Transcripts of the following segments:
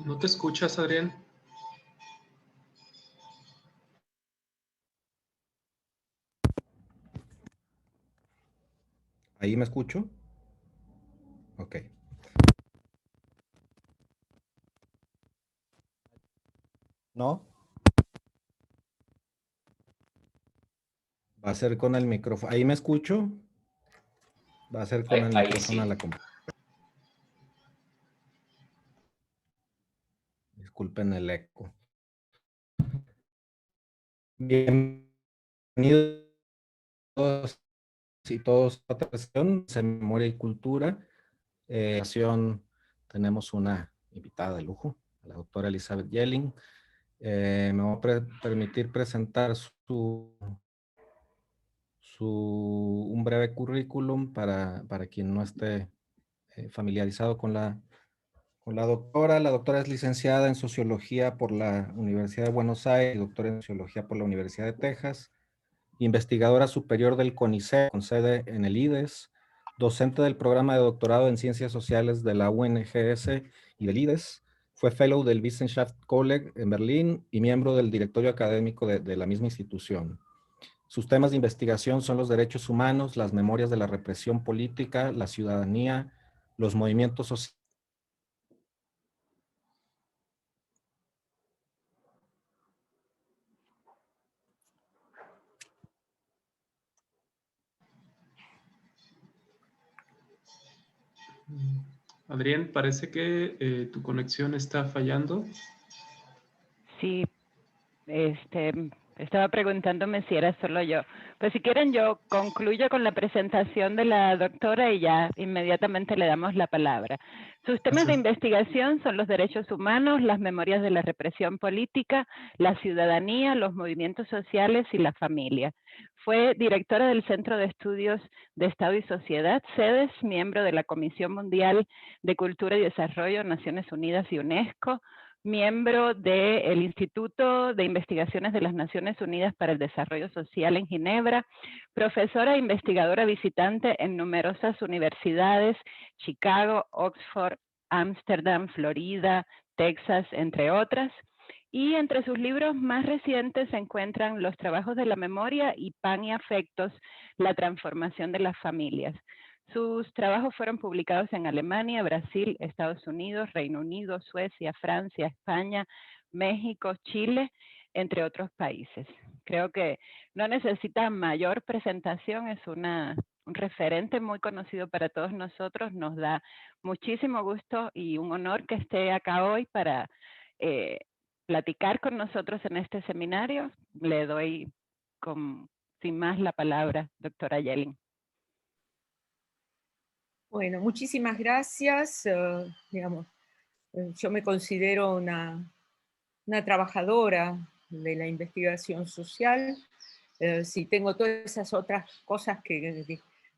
No te escuchas, Adrián. ¿Ahí me escucho? Ok. ¿No? Va a ser con el micrófono. ¿Ahí me escucho? Va a ser con el micrófono a la computadora. Disculpen el eco. Bienvenidos y todos a otra sesión de Memoria y Cultura. Tenemos una invitada de lujo, la doctora Elizabeth Yelling. Me voy a permitir presentar un breve currículum para quien no esté familiarizado con la doctora. La doctora es licenciada en Sociología por la Universidad de Buenos Aires y doctora en Sociología por la Universidad de Texas, investigadora superior del CONICET, con sede en el IDES, docente del programa de doctorado en Ciencias Sociales de la UNGS y del IDES, fue fellow del Wissenschaft College en Berlín y miembro del directorio académico de la misma institución. Sus temas de investigación son los derechos humanos, las memorias de la represión política, la ciudadanía, los movimientos sociales. Adrián, parece que tu conexión está fallando. Sí, estaba preguntándome si era solo yo. Pues si quieren yo concluyo con la presentación de la doctora y ya inmediatamente le damos la palabra. Sus temas de investigación son los derechos humanos, las memorias de la represión política, la ciudadanía, los movimientos sociales y la familia. Fue directora del Centro de Estudios de Estado y Sociedad, CEDES, miembro de la Comisión Mundial de Cultura y Desarrollo, Naciones Unidas y UNESCO, miembro del Instituto de Investigaciones de las Naciones Unidas para el Desarrollo Social en Ginebra, profesora e investigadora visitante en numerosas universidades, Chicago, Oxford, Ámsterdam, Florida, Texas, entre otras. Y entre sus libros más recientes se encuentran Los trabajos de la memoria y Pan y afectos, la transformación de las familias. Sus trabajos fueron publicados en Alemania, Brasil, Estados Unidos, Reino Unido, Suecia, Francia, España, México, Chile, entre otros países. Creo que no necesita mayor presentación, es un referente muy conocido para todos nosotros. Nos da muchísimo gusto y un honor que esté acá hoy para platicar con nosotros en este seminario. Le doy sin más la palabra, doctora Yelling. Bueno, muchísimas gracias. Yo me considero una trabajadora de la investigación social. Si tengo todas esas otras cosas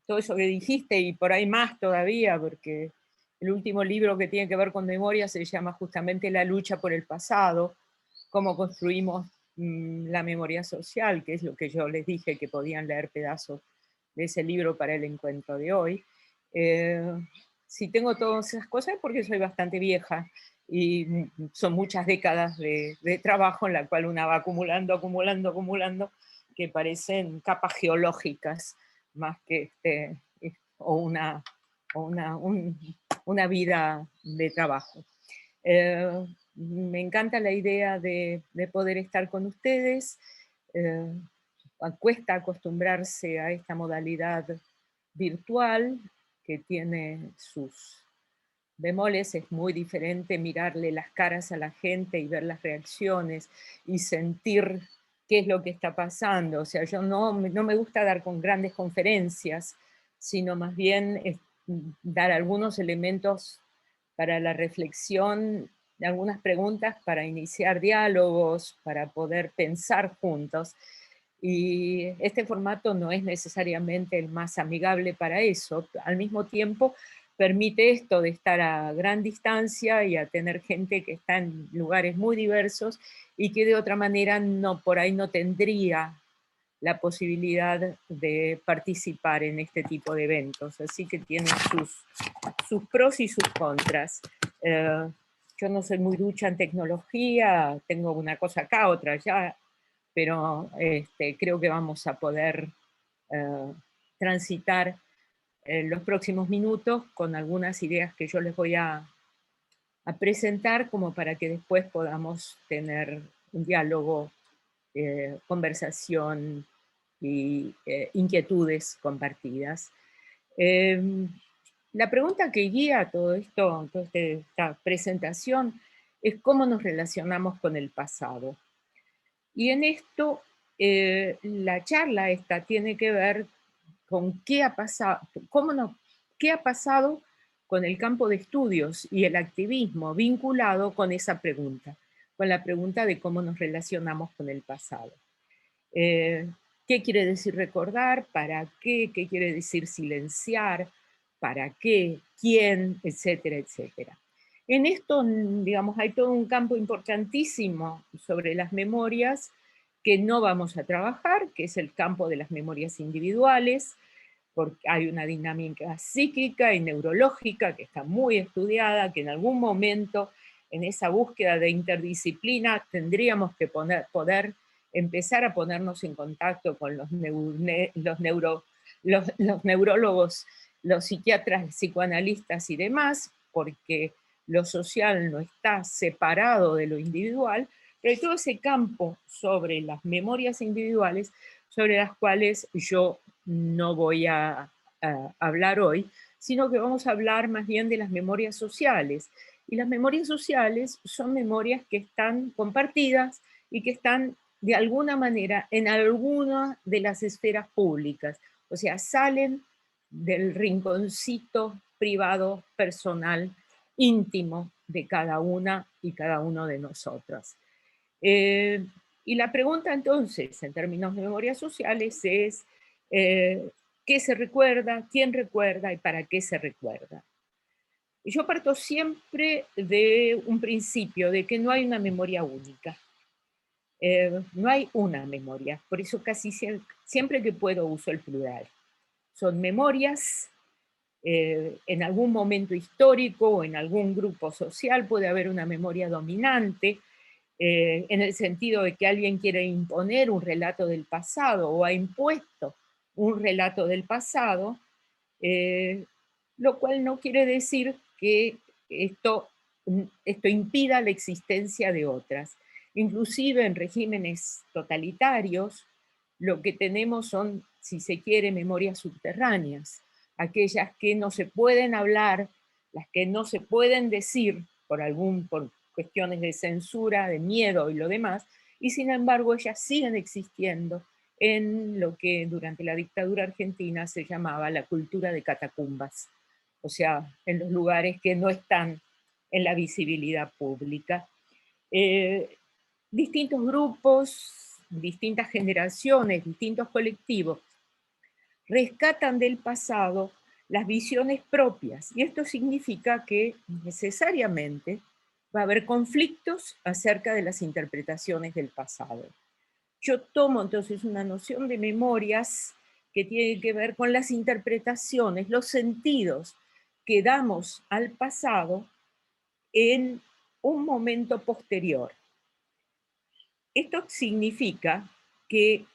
todo eso que dijiste y por ahí más todavía, porque el último libro que tiene que ver con memoria se llama justamente La lucha por el pasado, cómo construimos la memoria social, que es lo que yo les dije que podían leer pedazos de ese libro para el encuentro de hoy. Si tengo todas esas cosas es porque soy bastante vieja y son muchas décadas de trabajo en la cual una va acumulando, que parecen capas geológicas más que una vida de trabajo. Me encanta la idea de poder estar con ustedes. Cuesta acostumbrarse a esta modalidad virtual que tiene sus bemoles. Es muy diferente mirarle las caras a la gente y ver las reacciones y sentir qué es lo que está pasando. O sea, yo no me gusta dar con grandes conferencias, sino más bien dar algunos elementos para la reflexión, algunas preguntas para iniciar diálogos, para poder pensar juntos. Y este formato no es necesariamente el más amigable para eso. Al mismo tiempo, permite esto de estar a gran distancia y a tener gente que está en lugares muy diversos y que de otra manera por ahí no tendría la posibilidad de participar en este tipo de eventos. Así que tiene sus pros y sus contras. yo no soy muy ducha en tecnología, tengo una cosa acá, otra allá, pero creo que vamos a poder transitar los próximos minutos con algunas ideas que yo les voy a presentar como para que después podamos tener un diálogo, conversación y inquietudes compartidas. La pregunta que guía todo esto, toda esta presentación, es cómo nos relacionamos con el pasado. Y en esto, la charla esta tiene que ver con qué ha pasado, qué ha pasado con el campo de estudios y el activismo vinculado con esa pregunta, con la pregunta de cómo nos relacionamos con el pasado. ¿Qué quiere decir recordar? ¿Para qué? ¿Qué quiere decir silenciar? ¿Para qué? ¿Quién? Etcétera, etcétera. En esto, digamos, hay todo un campo importantísimo sobre las memorias que no vamos a trabajar, que es el campo de las memorias individuales, porque hay una dinámica psíquica y neurológica que está muy estudiada, que en algún momento en esa búsqueda de interdisciplina tendríamos que poder empezar a ponernos en contacto con los neurólogos, los psiquiatras, psicoanalistas y demás, porque lo social no está separado de lo individual, pero hay todo ese campo sobre las memorias individuales sobre las cuales yo no voy a hablar hoy, sino que vamos a hablar más bien de las memorias sociales. Y las memorias sociales son memorias que están compartidas y que están de alguna manera en alguna de las esferas públicas, o sea, salen del rinconcito privado, personal, íntimo de cada una y cada uno de nosotros. Y la pregunta entonces, en términos de memorias sociales, es ¿qué se recuerda? ¿Quién recuerda? ¿Y para qué se recuerda? Yo parto siempre de un principio, de que no hay una memoria única. No hay una memoria, por eso casi siempre que puedo uso el plural. Son memorias, en algún momento histórico o en algún grupo social puede haber una memoria dominante, en el sentido de que alguien quiere imponer un relato del pasado o ha impuesto un relato del pasado, lo cual no quiere decir que esto impida la existencia de otras. Inclusive en regímenes totalitarios, lo que tenemos son, si se quiere, memorias subterráneas, aquellas que no se pueden hablar, las que no se pueden decir por cuestiones de censura, de miedo y lo demás, y sin embargo ellas siguen existiendo en lo que durante la dictadura argentina se llamaba la cultura de catacumbas, o sea, en los lugares que no están en la visibilidad pública. Distintos grupos, distintas generaciones, distintos colectivos rescatan del pasado las visiones propias, y esto significa que necesariamente va a haber conflictos acerca de las interpretaciones del pasado. Yo tomo entonces una noción de memorias que tiene que ver con las interpretaciones, los sentidos que damos al pasado en un momento posterior. Esto significa que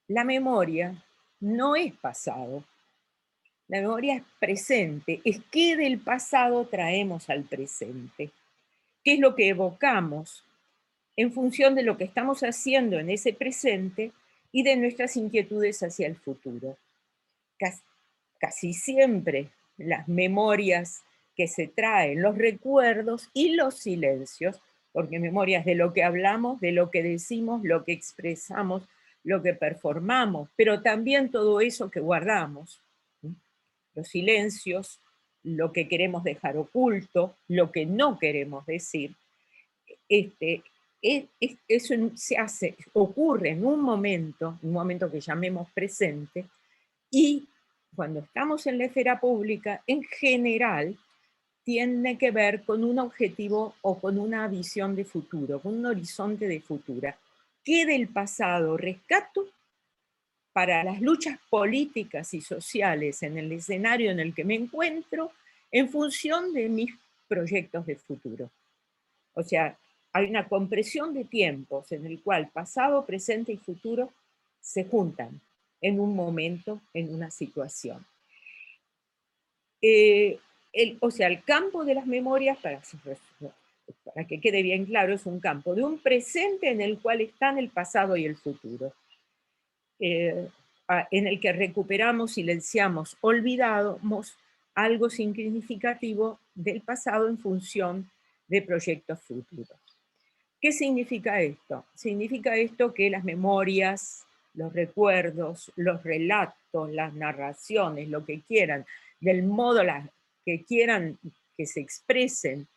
la memoria no es pasado, la memoria es presente, es qué del pasado traemos al presente, qué es lo que evocamos en función de lo que estamos haciendo en ese presente y de nuestras inquietudes hacia el futuro. Casi siempre las memorias que se traen, los recuerdos y los silencios, porque memoria es de lo que hablamos, de lo que decimos, lo que expresamos, lo que performamos, pero también todo eso que guardamos, los silencios, lo que queremos dejar oculto, lo que no queremos decir. Eso ocurre en un momento que llamemos presente, y cuando estamos en la esfera pública, en general, tiene que ver con un objetivo o con una visión de futuro, con un horizonte de futuro. ¿Qué del pasado rescato para las luchas políticas y sociales en el escenario en el que me encuentro en función de mis proyectos de futuro? O sea, hay una compresión de tiempos en el cual pasado, presente y futuro se juntan en un momento, en una situación. O sea, el campo de las memorias, para que quede bien claro, es un campo de un presente en el cual están el pasado y el futuro. En el que recuperamos, silenciamos, olvidamos algo significativo del pasado en función de proyectos futuros. ¿Qué significa esto? Significa esto que las memorias, los recuerdos, los relatos, las narraciones, lo que quieran, del modo que quieran que se expresen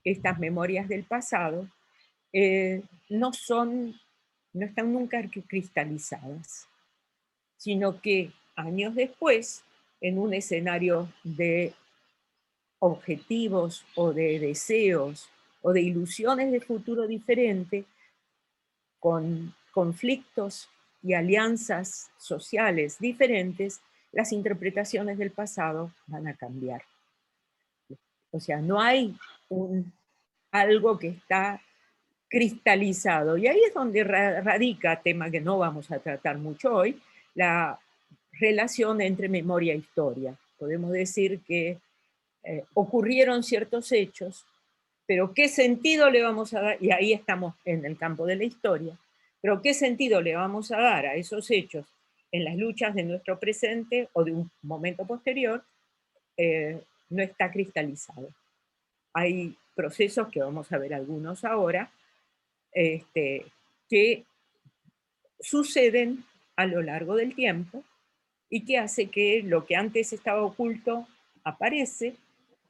estas memorias del pasado, no están nunca cristalizadas, sino que años después, en un escenario de objetivos o de deseos o de ilusiones de futuro diferente, con conflictos y alianzas sociales diferentes, las interpretaciones del pasado van a cambiar. O sea, no hay algo que está cristalizado. Y ahí es donde radica, tema que no vamos a tratar mucho hoy, la relación entre memoria e historia. Podemos decir que ocurrieron ciertos hechos, pero ¿qué sentido le vamos a dar? Y ahí estamos en el campo de la historia. Pero ¿qué sentido le vamos a dar a esos hechos en las luchas de nuestro presente o de un momento posterior? No está cristalizado. Hay procesos, que vamos a ver algunos ahora, que suceden a lo largo del tiempo y que hace que lo que antes estaba oculto aparece,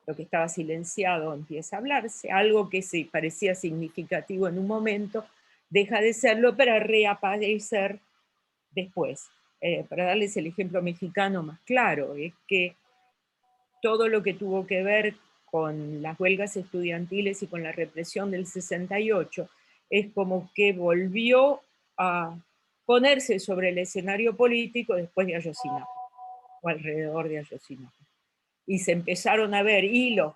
lo que estaba silenciado empieza a hablarse, algo que se parecía significativo en un momento deja de serlo para reaparecer después. Para darles el ejemplo mexicano más claro, es que todo lo que tuvo que ver con las huelgas estudiantiles y con la represión del 68 es como que volvió a ponerse sobre el escenario político después de Ayotzinapa, o alrededor de Ayotzinapa. Y se empezaron a ver hilos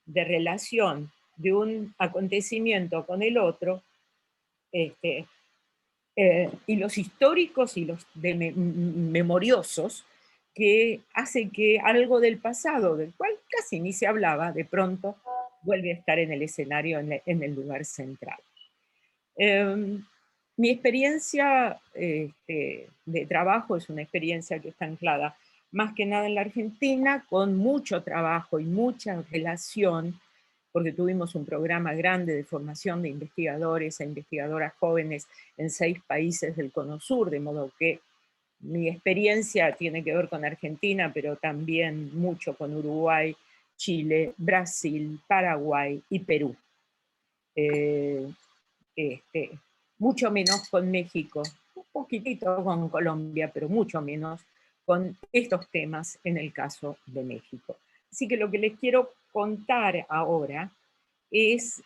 de relación de un acontecimiento con el otro, y los históricos y los memoriosos, que hace que algo del pasado, del cual casi ni se hablaba, de pronto vuelve a estar en el escenario, en el lugar central. Mi experiencia de trabajo es una experiencia que está anclada más que nada en la Argentina, con mucho trabajo y mucha relación, porque tuvimos un programa grande de formación de investigadores e investigadoras jóvenes en 6 países del Cono Sur, de modo que mi experiencia tiene que ver con Argentina, pero también mucho con Uruguay, Chile, Brasil, Paraguay y Perú. Mucho menos con México, un poquitito con Colombia, pero mucho menos con estos temas en el caso de México. Así que lo que les quiero contar ahora es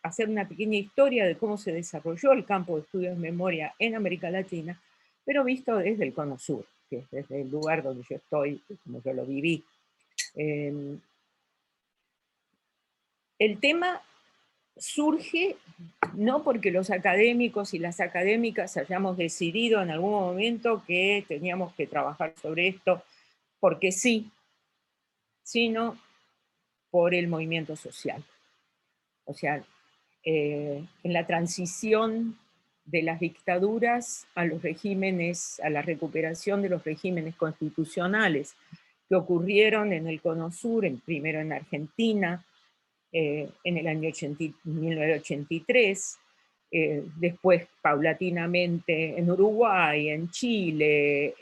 hacer una pequeña historia de cómo se desarrolló el campo de estudios de memoria en América Latina, pero visto desde el Cono Sur, que es desde el lugar donde yo estoy, como yo lo viví. El tema surge no porque los académicos y las académicas hayamos decidido en algún momento que teníamos que trabajar sobre esto porque sí, sino por el movimiento social. O sea, en la transición de las dictaduras a los regímenes, a la recuperación de los regímenes constitucionales que ocurrieron en el Cono Sur, primero en Argentina, en el año 1983, después paulatinamente en Uruguay, en Chile,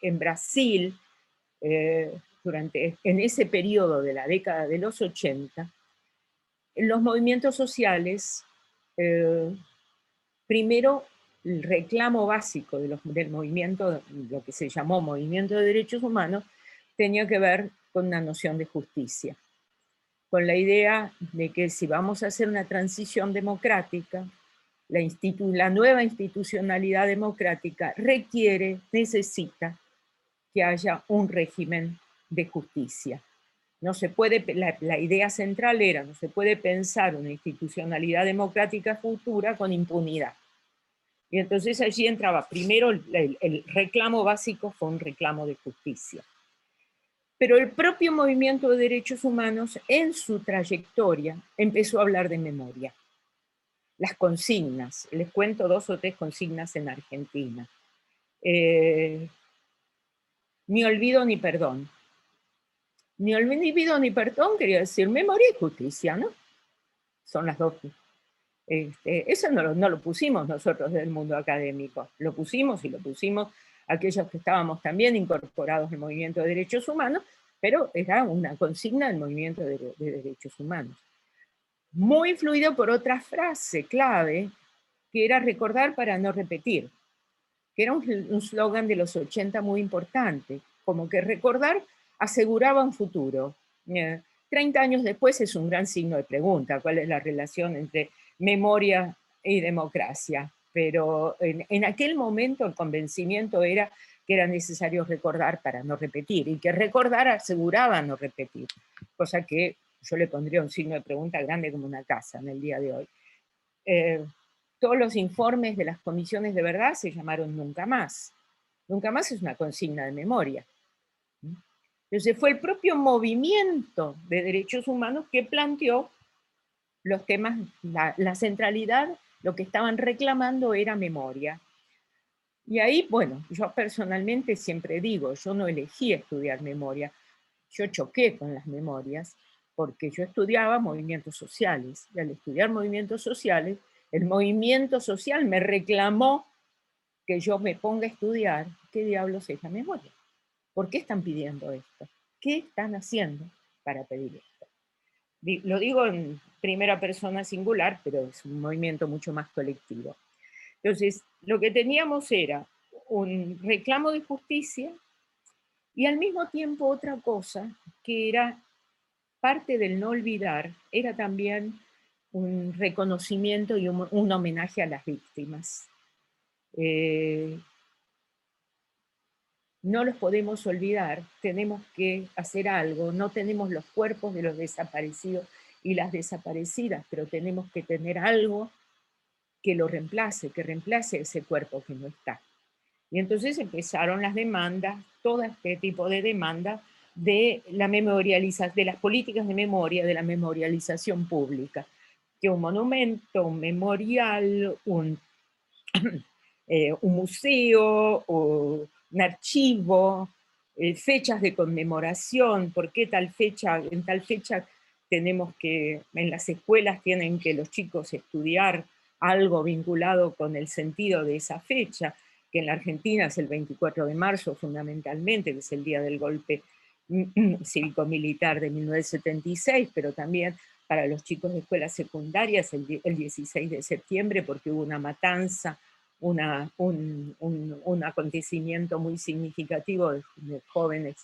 en Brasil, en ese periodo de la década de los 80, los movimientos sociales, primero el reclamo básico del movimiento, lo que se llamó movimiento de derechos humanos, tenía que ver con una noción de justicia, con la idea de que si vamos a hacer una transición democrática, la nueva institucionalidad democrática necesita que haya un régimen de justicia. No se puede, la idea central era, no se puede pensar una institucionalidad democrática futura con impunidad. Y entonces allí entraba, primero el reclamo básico fue un reclamo de justicia. Pero el propio movimiento de derechos humanos en su trayectoria empezó a hablar de memoria. Las consignas, les cuento 2 o 3 consignas en Argentina. Ni olvido ni perdón. Ni olvido ni perdón quería decir memoria y justicia, ¿no? Son las dos. Eso no lo pusimos nosotros del mundo académico, lo pusimos aquellos que estábamos también incorporados al movimiento de derechos humanos, pero era una consigna del movimiento de derechos humanos. Muy influido por otra frase clave, que era recordar para no repetir, que era un slogan de los 80 muy importante, como que recordar aseguraba un futuro. 30 años después es un gran signo de pregunta, ¿cuál es la relación entre memoria y democracia? Pero en aquel momento el convencimiento era que era necesario recordar para no repetir, y que recordar aseguraba no repetir, cosa que yo le pondría un signo de pregunta grande como una casa en el día de hoy. Todos los informes de las comisiones de verdad se llamaron Nunca Más. Nunca Más es una consigna de memoria. Entonces fue el propio movimiento de derechos humanos que planteó los temas, la centralidad, lo que estaban reclamando era memoria. Y ahí, bueno, yo personalmente siempre digo, yo no elegí estudiar memoria, yo choqué con las memorias, porque yo estudiaba movimientos sociales, y al estudiar movimientos sociales, el movimiento social me reclamó que yo me ponga a estudiar qué diablos es la memoria. ¿Por qué están pidiendo esto? ¿Qué están haciendo para pedir esto? Lo digo en primera persona singular, pero es un movimiento mucho más colectivo. Entonces, lo que teníamos era un reclamo de justicia y al mismo tiempo otra cosa que era parte del no olvidar, era también un reconocimiento y un homenaje a las víctimas. No los podemos olvidar, tenemos que hacer algo, no tenemos los cuerpos de los desaparecidos y las desaparecidas, pero tenemos que tener algo que lo reemplace, que reemplace ese cuerpo que no está. Y entonces empezaron las demandas, todo este tipo de demandas de la memorialización, de las políticas de memoria, de la memorialización pública, que un monumento, un memorial, un museo, o un archivo, fechas de conmemoración, por qué tal fecha, en tal fecha tenemos que, en las escuelas tienen que los chicos estudiar algo vinculado con el sentido de esa fecha, que en la Argentina es el 24 de marzo fundamentalmente, que es el día del golpe cívico-militar de 1976, pero también para los chicos de escuelas secundarias el 16 de septiembre, porque hubo una matanza, un acontecimiento muy significativo de jóvenes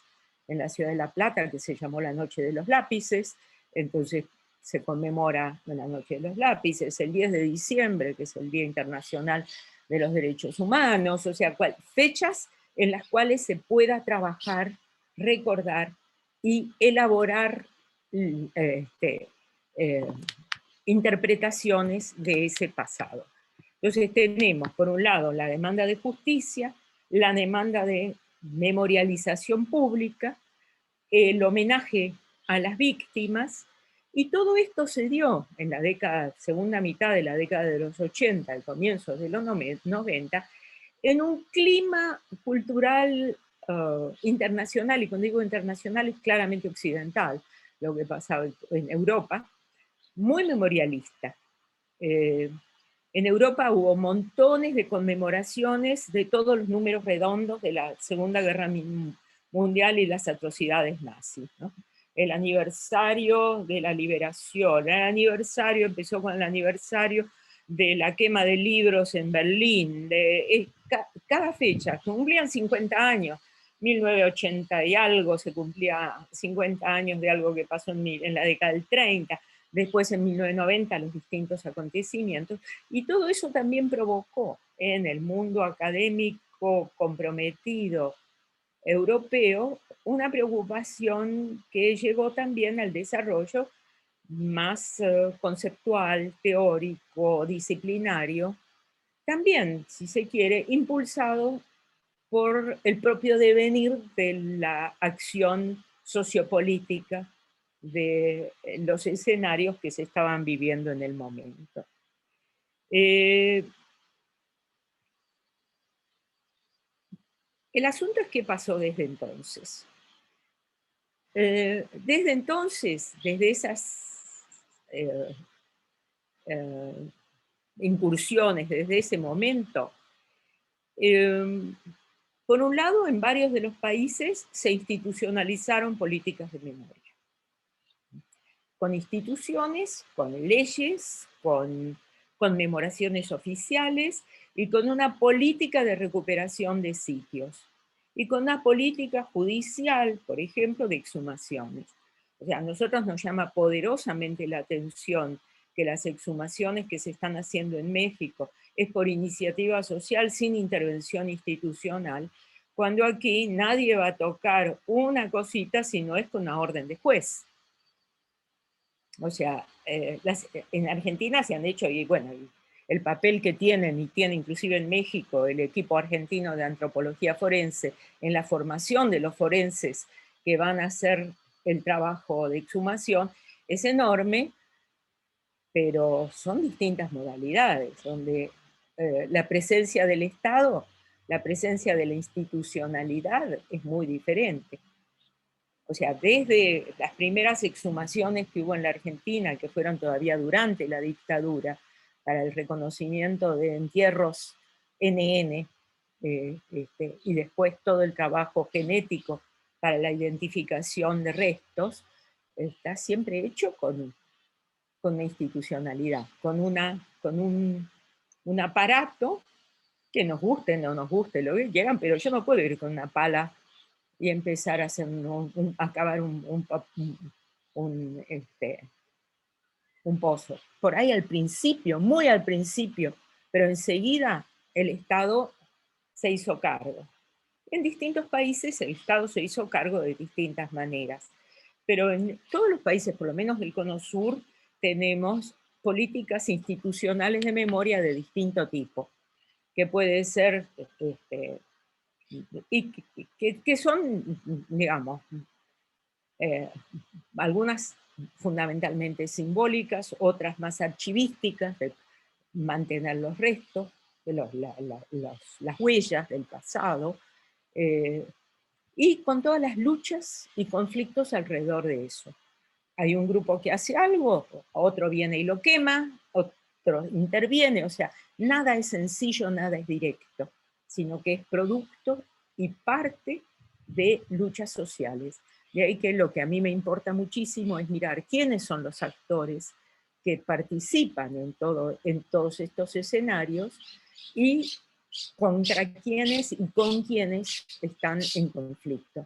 en la ciudad de La Plata, que se llamó la Noche de los Lápices. Entonces se conmemora la Noche de los Lápices, el 10 de diciembre, que es el Día Internacional de los Derechos Humanos, o sea, fechas en las cuales se pueda trabajar, recordar y elaborar interpretaciones de ese pasado. Entonces tenemos, por un lado, la demanda de justicia, la demanda de memorialización pública, el homenaje a las víctimas, y todo esto se dio en la segunda mitad de la década de los 80, el comienzo de los 90, en un clima cultural internacional, y cuando digo internacional es claramente occidental, lo que pasaba en Europa, muy memorialista. En Europa hubo montones de conmemoraciones de todos los números redondos de la Segunda Guerra Mundial y las atrocidades nazis, ¿no? El aniversario de la liberación, el aniversario, empezó con el aniversario de la quema de libros en Berlín, cada fecha, cumplían 50 años, 1980 y algo se cumplía 50 años de algo que pasó en la década del 30, después en 1990 los distintos acontecimientos, y todo eso también provocó en el mundo académico comprometido europeo una preocupación que llegó también al desarrollo más conceptual, teórico, disciplinario, también, si se quiere, impulsado por el propio devenir de la acción sociopolítica de los escenarios que se estaban viviendo en el momento. El asunto es qué pasó desde entonces. Desde entonces, desde esas incursiones, desde ese momento, por un lado, en varios de los países se institucionalizaron políticas de memoria, con instituciones, con leyes, con conmemoraciones oficiales y con una política de recuperación de sitios y con una política judicial, por ejemplo, de exhumaciones. O sea, a nosotros nos llama poderosamente la atención que las exhumaciones que se están haciendo en México es por iniciativa social sin intervención institucional, cuando aquí nadie va a tocar una cosita si no es con una orden de juez. O sea, en Argentina se han hecho, y bueno, el papel que tienen, y tiene inclusive en México, el equipo argentino de antropología forense, en la formación de los forenses que van a hacer el trabajo de exhumación, es enorme, pero son distintas modalidades, donde la presencia del Estado, la presencia de la institucionalidad es muy diferente. O sea, desde las primeras exhumaciones que hubo en la Argentina, que fueron todavía durante la dictadura, para el reconocimiento de entierros NN, y después todo el trabajo genético para la identificación de restos, está siempre hecho con una institucionalidad, con un aparato que nos guste, no nos guste, lo que quieran, pero yo no puedo ir con una pala y empezar a hacer acabar un pozo. Por ahí al principio, muy al principio, pero enseguida el Estado se hizo cargo. En distintos países el Estado se hizo cargo de distintas maneras, pero en todos los países, por lo menos del Cono Sur, tenemos políticas institucionales de memoria de distinto tipo, que puede ser y que son, digamos, algunas fundamentalmente simbólicas, otras más archivísticas, de mantener los restos, de las huellas del pasado, y con todas las luchas y conflictos alrededor de eso. Hay un grupo que hace algo, otro viene y lo quema, otro interviene, o sea, nada es sencillo, nada es directo, sino que es producto y parte de luchas sociales. De ahí que lo que a mí me importa muchísimo es mirar quiénes son los actores que participan en todos estos escenarios y contra quiénes y con quiénes están en conflicto.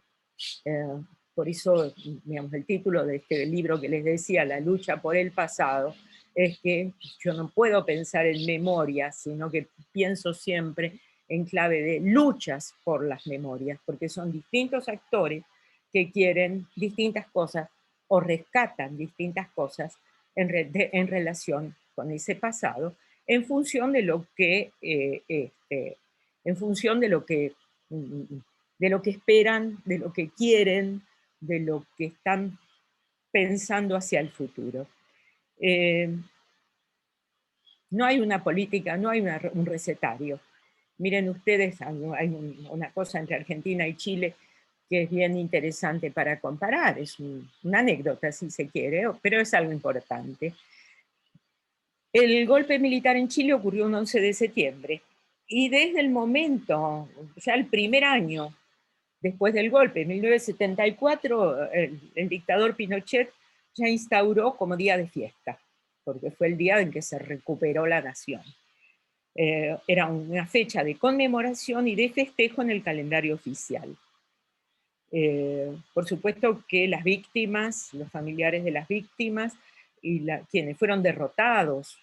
Por eso, digamos, el título de este libro que les decía, La lucha por el pasado, es que yo no puedo pensar en memoria, sino que pienso siempre en clave de luchas por las memorias, porque son distintos actores que quieren distintas cosas o rescatan distintas cosas en relación con ese pasado, en función de lo que, en función de lo que esperan, de lo que quieren, de lo que están pensando hacia el futuro. No hay una política, no hay un recetario. Miren ustedes, hay una cosa entre Argentina y Chile que es bien interesante para comparar. Es una anécdota, si se quiere, pero es algo importante. El golpe militar en Chile ocurrió un 11 de septiembre. Y desde el momento, ya el primer año después del golpe, en 1974, el dictador Pinochet ya instauró como día de fiesta, porque fue el día en que se recuperó la nación. Era una fecha de conmemoración y de festejo en el calendario oficial. Por supuesto que las víctimas, los familiares de las víctimas y quienes fueron derrotados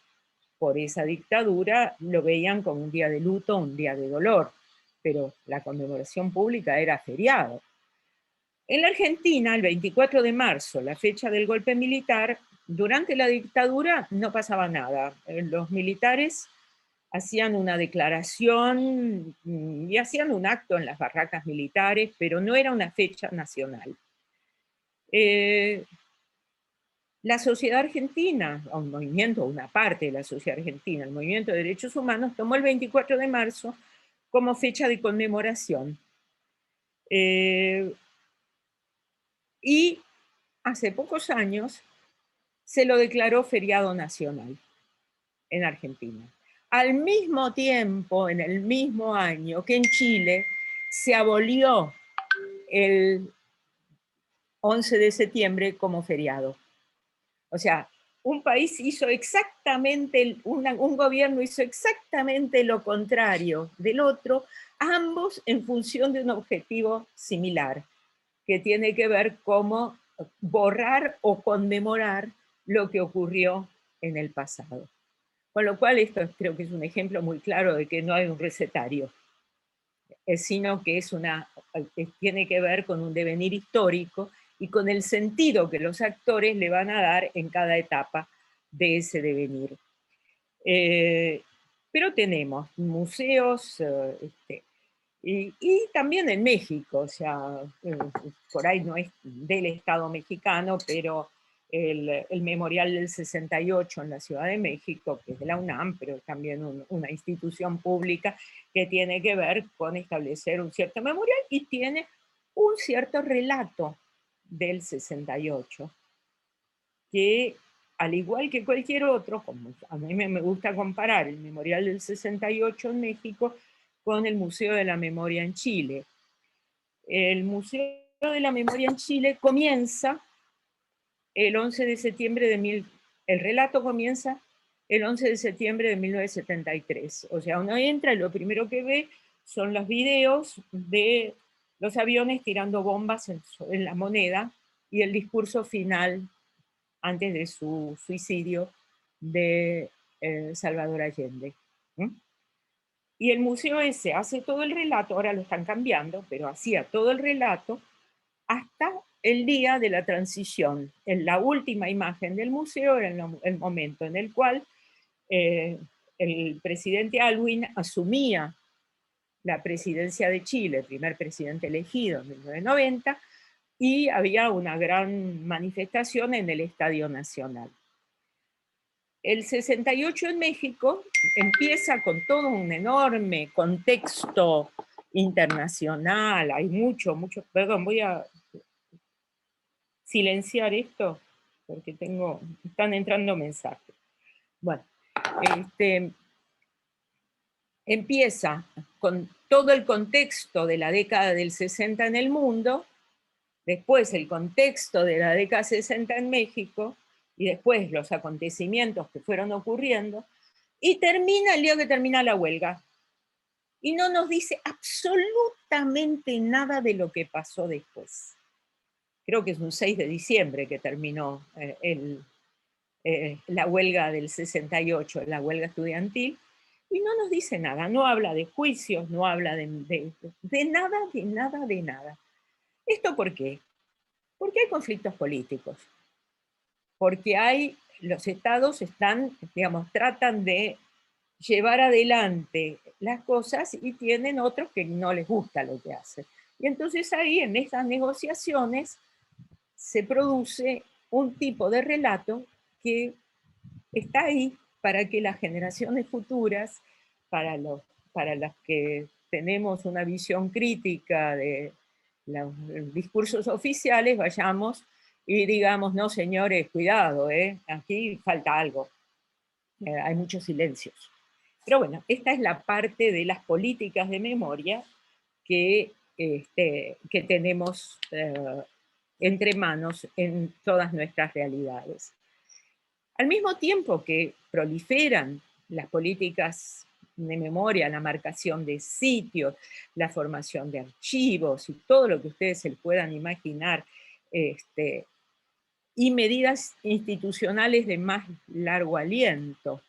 por esa dictadura lo veían como un día de luto, un día de dolor, pero la conmemoración pública era feriado. En la Argentina, el 24 de marzo, la fecha del golpe militar, durante la dictadura no pasaba nada. Los militares hacían una declaración y hacían un acto en las barracas militares, pero no era una fecha nacional. La sociedad argentina, o un movimiento, una parte de la sociedad argentina, el movimiento de derechos humanos, tomó el 24 de marzo como fecha de conmemoración. Y hace pocos años se lo declaró feriado nacional en Argentina. Al mismo tiempo, en el mismo año que en Chile, se abolió el 11 de septiembre como feriado. O sea, un país hizo exactamente, un gobierno hizo exactamente lo contrario del otro, ambos en función de un objetivo similar, que tiene que ver cómo borrar o conmemorar lo que ocurrió en el pasado. Con lo cual esto creo que es un ejemplo muy claro de que no hay un recetario, sino que tiene que ver con un devenir histórico y con el sentido que los actores le van a dar en cada etapa de ese devenir. Pero tenemos museos, y también en México, o sea, por ahí no es del Estado mexicano, pero el Memorial del 68 en la Ciudad de México, que es de la UNAM, pero también una institución pública que tiene que ver con establecer un cierto memorial y tiene un cierto relato del 68, que al igual que cualquier otro, como a mí me gusta comparar el Memorial del 68 en México con el Museo de la Memoria en Chile. El Museo de la Memoria en Chile comienza el 11 de septiembre el relato comienza el 11 de septiembre de 1973. O sea, uno entra y lo primero que ve son los videos de los aviones tirando bombas en la moneda y el discurso final antes de su suicidio de Salvador Allende. Y el museo ese hace todo el relato, ahora lo están cambiando, pero hacía todo el relato hasta el día de la transición. En la última imagen del museo era el momento en el cual el presidente Aylwin asumía la presidencia de Chile, el primer presidente elegido en 1990, y había una gran manifestación en el Estadio Nacional. El 68 en México empieza con todo un enorme contexto internacional, hay mucho, perdón, voy a silenciar esto porque están entrando mensajes. Bueno, empieza con todo el contexto de la década del 60 en el mundo, después el contexto de la década 60 en México, y después los acontecimientos que fueron ocurriendo, y termina el día que termina la huelga. Y no nos dice absolutamente nada de lo que pasó después. Creo que es un 6 de diciembre que terminó la huelga del 68, la huelga estudiantil, y no nos dice nada, no habla de juicios, no habla de nada, de nada, de nada. ¿Esto por qué? Porque hay conflictos políticos, porque los estados tratan de llevar adelante las cosas y tienen otros que no les gusta lo que hacen. Y entonces ahí en esas negociaciones se produce un tipo de relato que está ahí para que las generaciones futuras, para las que tenemos una visión crítica de los discursos oficiales, vayamos y digamos, no señores, cuidado, aquí falta algo, hay muchos silencios. Pero bueno, esta es la parte de las políticas de memoria que tenemos entre manos en todas nuestras realidades. Al mismo tiempo que proliferan las políticas de memoria, la marcación de sitios, la formación de archivos y todo lo que ustedes se puedan imaginar, y medidas institucionales de más largo aliento,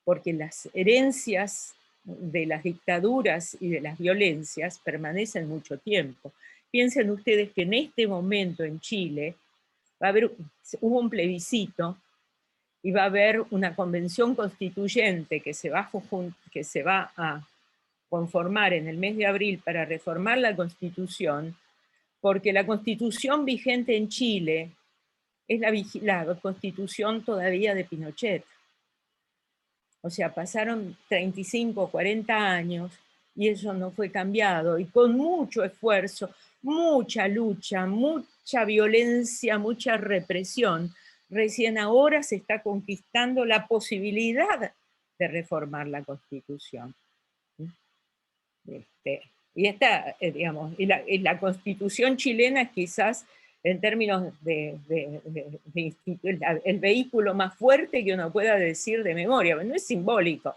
porque las herencias de las dictaduras y de las violencias permanecen mucho tiempo. Piensen ustedes que en este momento en Chile hubo un plebiscito y va a haber una convención constituyente que se va a conformar en el mes de abril para reformar la Constitución, porque la Constitución vigente en Chile es la Constitución todavía de Pinochet. O sea, pasaron 35, 40 años y eso no fue cambiado, y con mucho esfuerzo, mucha lucha, mucha violencia, mucha represión, recién ahora se está conquistando la posibilidad de reformar la Constitución. Y esta, digamos, y la Constitución chilena es quizás, en términos el vehículo más fuerte que uno pueda decir de memoria, no es simbólico,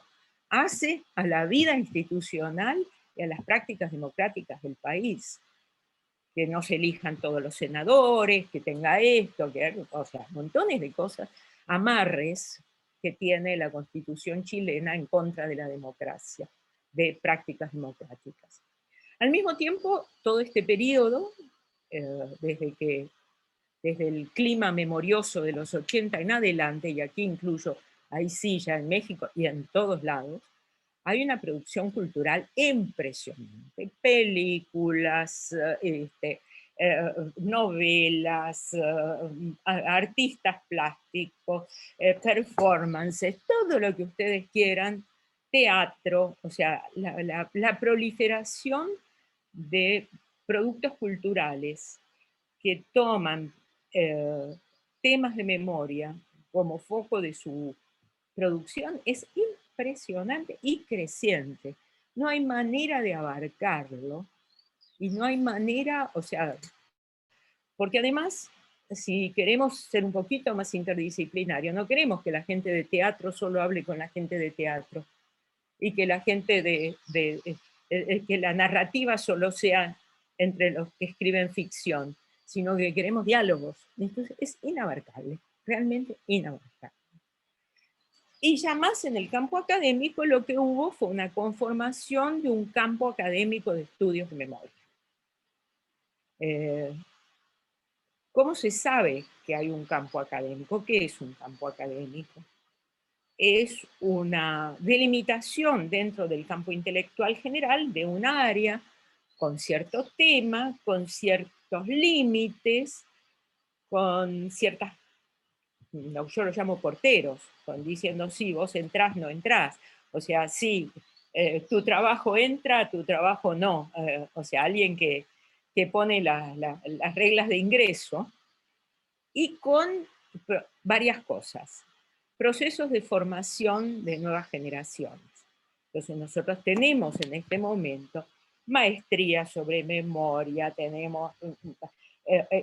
hace a la vida institucional y a las prácticas democráticas del país, que no se elijan todos los senadores, que tenga esto, o sea, montones de cosas, amarres que tiene la Constitución chilena en contra de la democracia, de prácticas democráticas. Al mismo tiempo, todo este periodo, desde el clima memorioso de los 80 en adelante, y aquí incluyo, ahí sí, ya en México y en todos lados, hay una producción cultural impresionante, películas, novelas, artistas plásticos, performances, todo lo que ustedes quieran, teatro, o sea, la proliferación de productos culturales que toman temas de memoria como foco de su producción es impresionante y creciente. No hay manera de abarcarlo y no hay manera, o sea, porque además, si queremos ser un poquito más interdisciplinario, no queremos que la gente de teatro solo hable con la gente de teatro y que la gente que la narrativa solo sea entre los que escriben ficción, sino que queremos diálogos. Entonces es inabarcable, realmente inabarcable. Y ya más en el campo académico lo que hubo fue una conformación de un campo académico de estudios de memoria. ¿Cómo se sabe que hay un campo académico? ¿Qué es un campo académico? Es una delimitación dentro del campo intelectual general de un área con cierto tema, con ciertos límites, con ciertas, yo lo llamo porteros, diciendo sí, vos entrás, no entrás. O sea, sí, tu trabajo entra, tu trabajo no. O sea, alguien que pone las reglas de ingreso, y con varias cosas. Procesos de formación de nuevas generaciones. Entonces nosotros tenemos en este momento maestría sobre memoria, tenemos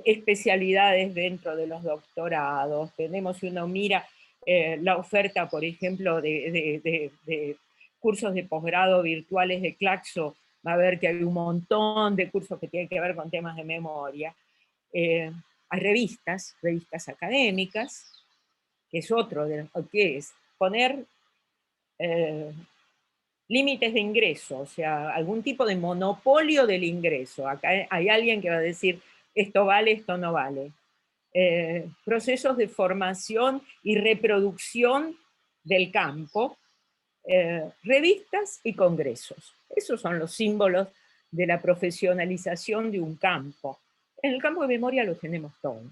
especialidades dentro de los doctorados, tenemos, si uno mira la oferta, por ejemplo, de cursos de posgrado virtuales de Claxo, va a ver que hay un montón de cursos que tienen que ver con temas de memoria. Hay revistas académicas, que es otro de lo que es poner límites de ingreso, o sea, algún tipo de monopolio del ingreso. Acá hay alguien que va a decir, esto vale, esto no vale. Procesos de formación y reproducción del campo, revistas y congresos. Esos son los símbolos de la profesionalización de un campo. En el campo de memoria lo tenemos todos,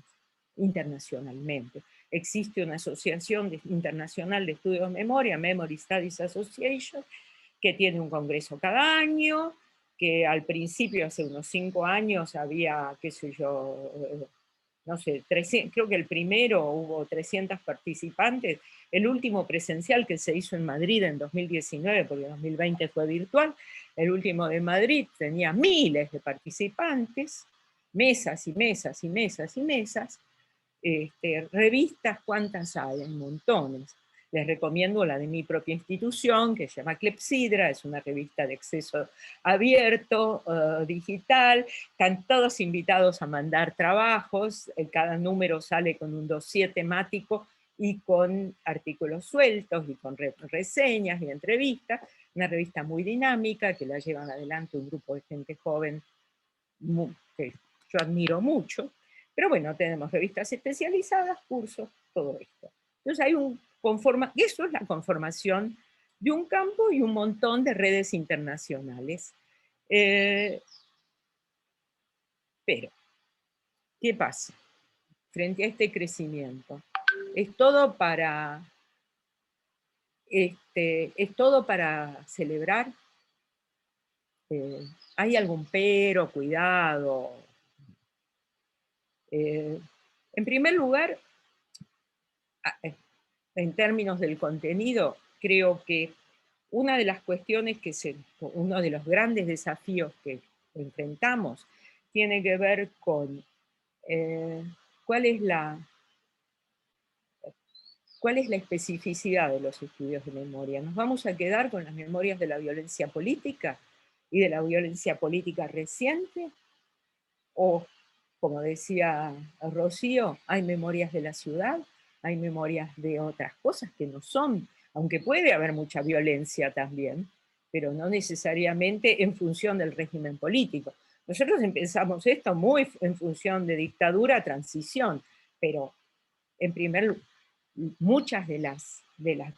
internacionalmente. Existe una asociación internacional de estudios de memoria, Memory Studies Association, que tiene un congreso cada año, que al principio, hace unos 5 años, había, qué sé yo, no sé, 300, creo que el primero hubo 300 participantes, el último presencial que se hizo en Madrid en 2019, porque en 2020 fue virtual, el último de Madrid tenía miles de participantes, mesas y mesas y mesas y mesas, revistas, ¿cuántas hay? Hay montones. Les recomiendo la de mi propia institución, que se llama Clepsidra, es una revista de acceso abierto, digital. Están todos invitados a mandar trabajos, cada número sale con un dossier temático y con artículos sueltos y con reseñas y entrevistas. Una revista muy dinámica que la llevan adelante un grupo de gente joven que yo admiro mucho, pero bueno, tenemos revistas especializadas, cursos, todo esto. Entonces hay eso es la conformación de un campo y un montón de redes internacionales. Pero, ¿qué pasa frente a este crecimiento? ¿Es todo para celebrar? ¿Hay algún pero, cuidado? En primer lugar, en términos del contenido, creo que una de las cuestiones uno de los grandes desafíos que enfrentamos tiene que ver con cuál es la especificidad de los estudios de memoria. ¿Nos vamos a quedar con las memorias de la violencia política y de la violencia política reciente? O, como decía Rocío, hay memorias de la ciudad, hay memorias de otras cosas que no son, aunque puede haber mucha violencia también, pero no necesariamente en función del régimen político. Nosotros empezamos esto muy en función de dictadura, transición, pero en primer lugar, muchas de las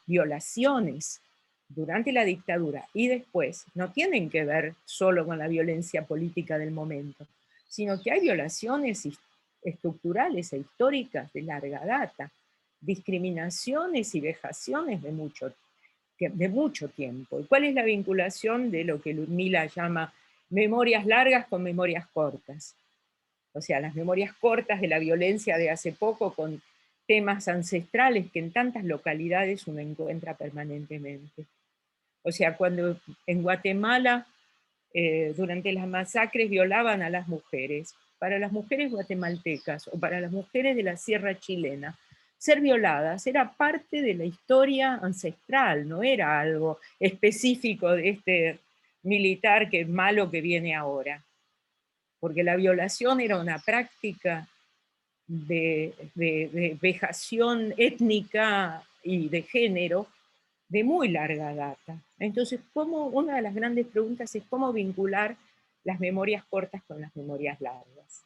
violaciones durante la dictadura y después no tienen que ver solo con la violencia política del momento, sino que hay violaciones estructurales e históricas de larga data, discriminaciones y vejaciones de mucho tiempo. ¿Y cuál es la vinculación de lo que Ludmila llama memorias largas con memorias cortas? O sea, las memorias cortas de la violencia de hace poco con temas ancestrales que en tantas localidades uno encuentra permanentemente. O sea, cuando en Guatemala, durante las masacres, violaban a las mujeres, para las mujeres guatemaltecas o para las mujeres de la sierra chilena, ser violadas era parte de la historia ancestral, no era algo específico de este militar que es malo que viene ahora. Porque la violación era una práctica de vejación étnica y de género de muy larga data. Entonces, una de las grandes preguntas es cómo vincular las memorias cortas con las memorias largas.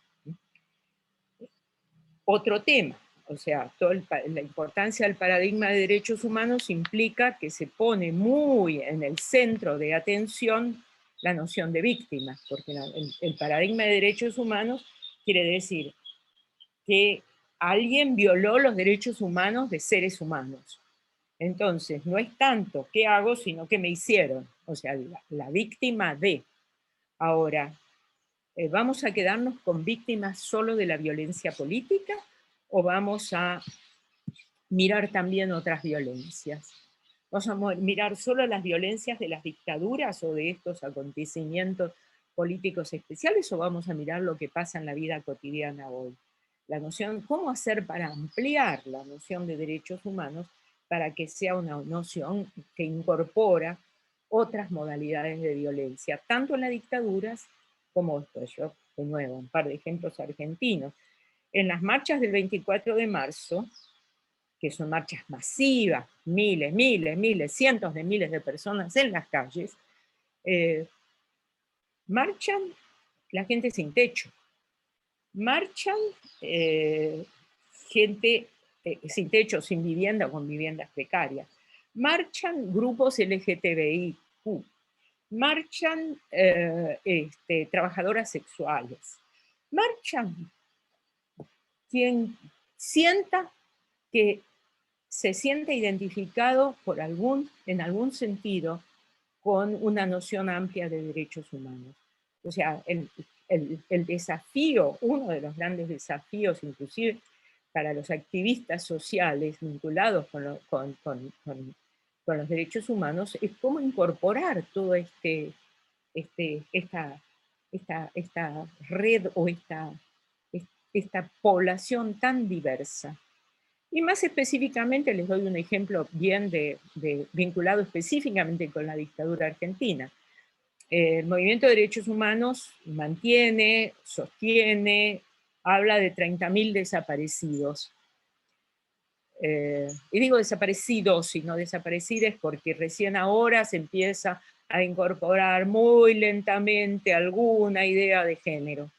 Otro tema, o sea, la importancia del paradigma de derechos humanos implica que se pone muy en el centro de atención la noción de víctima, porque el paradigma de derechos humanos quiere decir que alguien violó los derechos humanos de seres humanos. Entonces, no es tanto qué hago, sino qué me hicieron. O sea, la víctima de. Ahora, ¿vamos a quedarnos con víctimas solo de la violencia política o vamos a mirar también otras violencias? ¿Vamos a mirar solo las violencias de las dictaduras o de estos acontecimientos políticos especiales o vamos a mirar lo que pasa en la vida cotidiana hoy? La noción, ¿cómo hacer para ampliar la noción de derechos humanos para que sea una noción que incorpora otras modalidades de violencia, tanto en las dictaduras como esto? Yo, de nuevo, un par de ejemplos argentinos. En las marchas del 24 de marzo, que son marchas masivas, miles, cientos de miles de personas en las calles, marchan la gente sin techo, marchan gente sin techo, sin vivienda o con viviendas precarias, marchan grupos LGTBIQ, marchan trabajadoras sexuales, marchan quien sienta que se siente identificado en algún sentido con una noción amplia de derechos humanos. O sea, el desafío, uno de los grandes desafíos, inclusive para los activistas sociales vinculados con los derechos humanos, es cómo incorporar todo esta red o esta población tan diversa. Y más específicamente les doy un ejemplo bien vinculado específicamente con la dictadura argentina. El movimiento de derechos humanos mantiene, sostiene, habla de 30.000 desaparecidos. Y digo desaparecidos y no desaparecidas porque recién ahora se empieza a incorporar muy lentamente alguna idea de género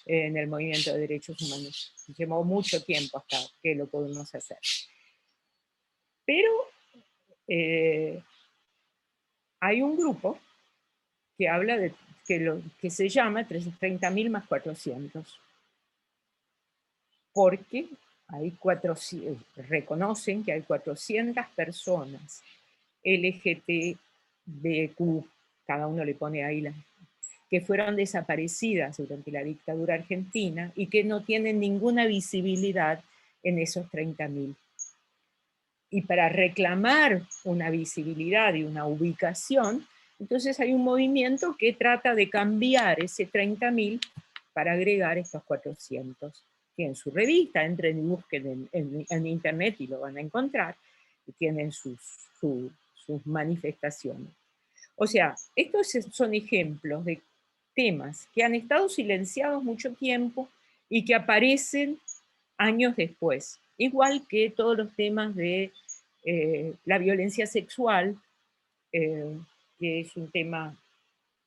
en el movimiento de derechos humanos. Llevó mucho tiempo hasta que lo pudimos hacer. Pero hay un grupo que habla de que se llama 30.000 más 400, porque reconocen que hay 400 personas LGTBQ, cada uno le pone ahí que fueron desaparecidas durante la dictadura argentina y que no tienen ninguna visibilidad en esos 30.000. Y para reclamar una visibilidad y una ubicación, entonces hay un movimiento que trata de cambiar ese 30.000 para agregar estos 400. Tienen su revista, entren y busquen en internet y lo van a encontrar, y tienen sus manifestaciones. O sea, estos son ejemplos de temas que han estado silenciados mucho tiempo y que aparecen años después. Igual que todos los temas de la violencia sexual, que es un tema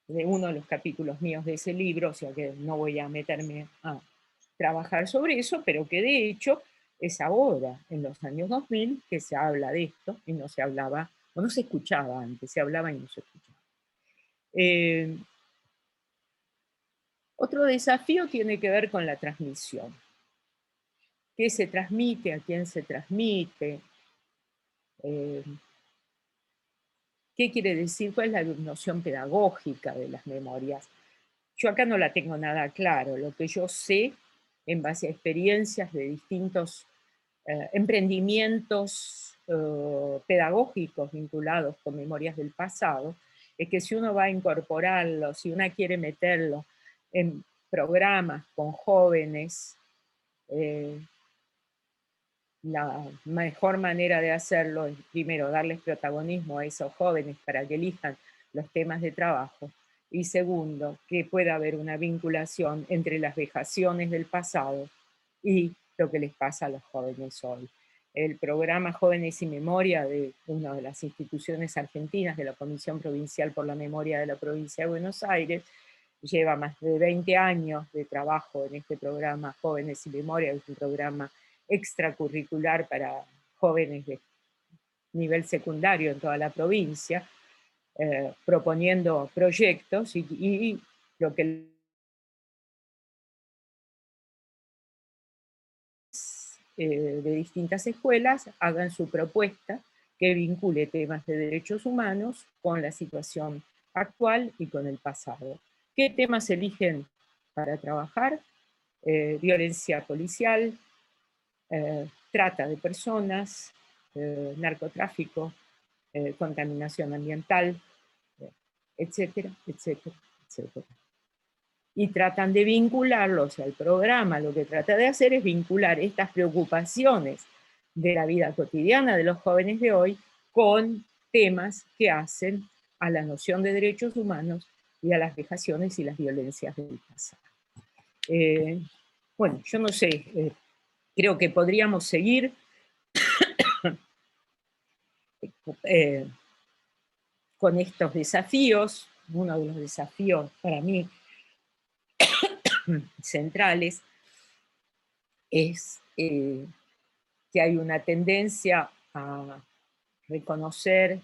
de uno de los capítulos míos de ese libro, o sea que no voy a meterme a trabajar sobre eso, pero que de hecho es ahora, en los años 2000, que se habla de esto y no se hablaba, o no se escuchaba antes, se hablaba y no se escuchaba. Otro desafío tiene que ver con la transmisión. ¿Qué se transmite? ¿A quién se transmite? ¿Qué quiere decir? ¿Cuál es la noción pedagógica de las memorias? Yo acá no la tengo nada claro. Lo que yo sé, en base a experiencias de distintos emprendimientos pedagógicos vinculados con memorias del pasado, es que si uno va a incorporarlo, si uno quiere meterlo en programas con jóvenes, la mejor manera de hacerlo es, primero, darles protagonismo a esos jóvenes para que elijan los temas de trabajo, y segundo, que pueda haber una vinculación entre las vejaciones del pasado y lo que les pasa a los jóvenes hoy. El programa Jóvenes y Memoria de una de las instituciones argentinas de la Comisión Provincial por la Memoria de la Provincia de Buenos Aires lleva más de 20 años de trabajo en este programa Jóvenes y Memoria, que es un programa extracurricular para jóvenes de nivel secundario en toda la provincia, proponiendo proyectos y lo que de distintas escuelas hagan su propuesta que vincule temas de derechos humanos con la situación actual y con el pasado. ¿Qué temas eligen para trabajar? Violencia policial, trata de personas, narcotráfico, contaminación ambiental, etcétera, etcétera, etcétera. Y tratan de vincularlos al programa. Lo que trata de hacer es vincular estas preocupaciones de la vida cotidiana de los jóvenes de hoy con temas que hacen a la noción de derechos humanos y a las vejaciones y las violencias del pasado. Bueno, yo no sé, creo que podríamos seguir con estos desafíos. Uno de los desafíos para mí centrales es que hay una tendencia a reconocer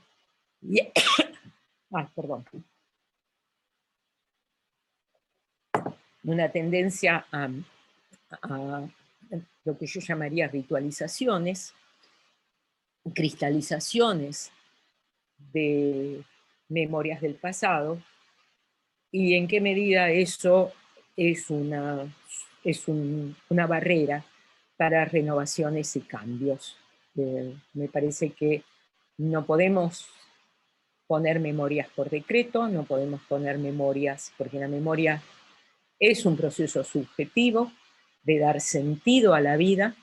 una tendencia a lo que yo llamaría ritualizaciones, cristalizaciones de memorias del pasado, y en qué medida eso es una barrera para renovaciones y cambios. Me parece que no podemos poner memorias por decreto, no podemos poner memorias, porque la memoria es un proceso subjetivo de dar sentido a la vida.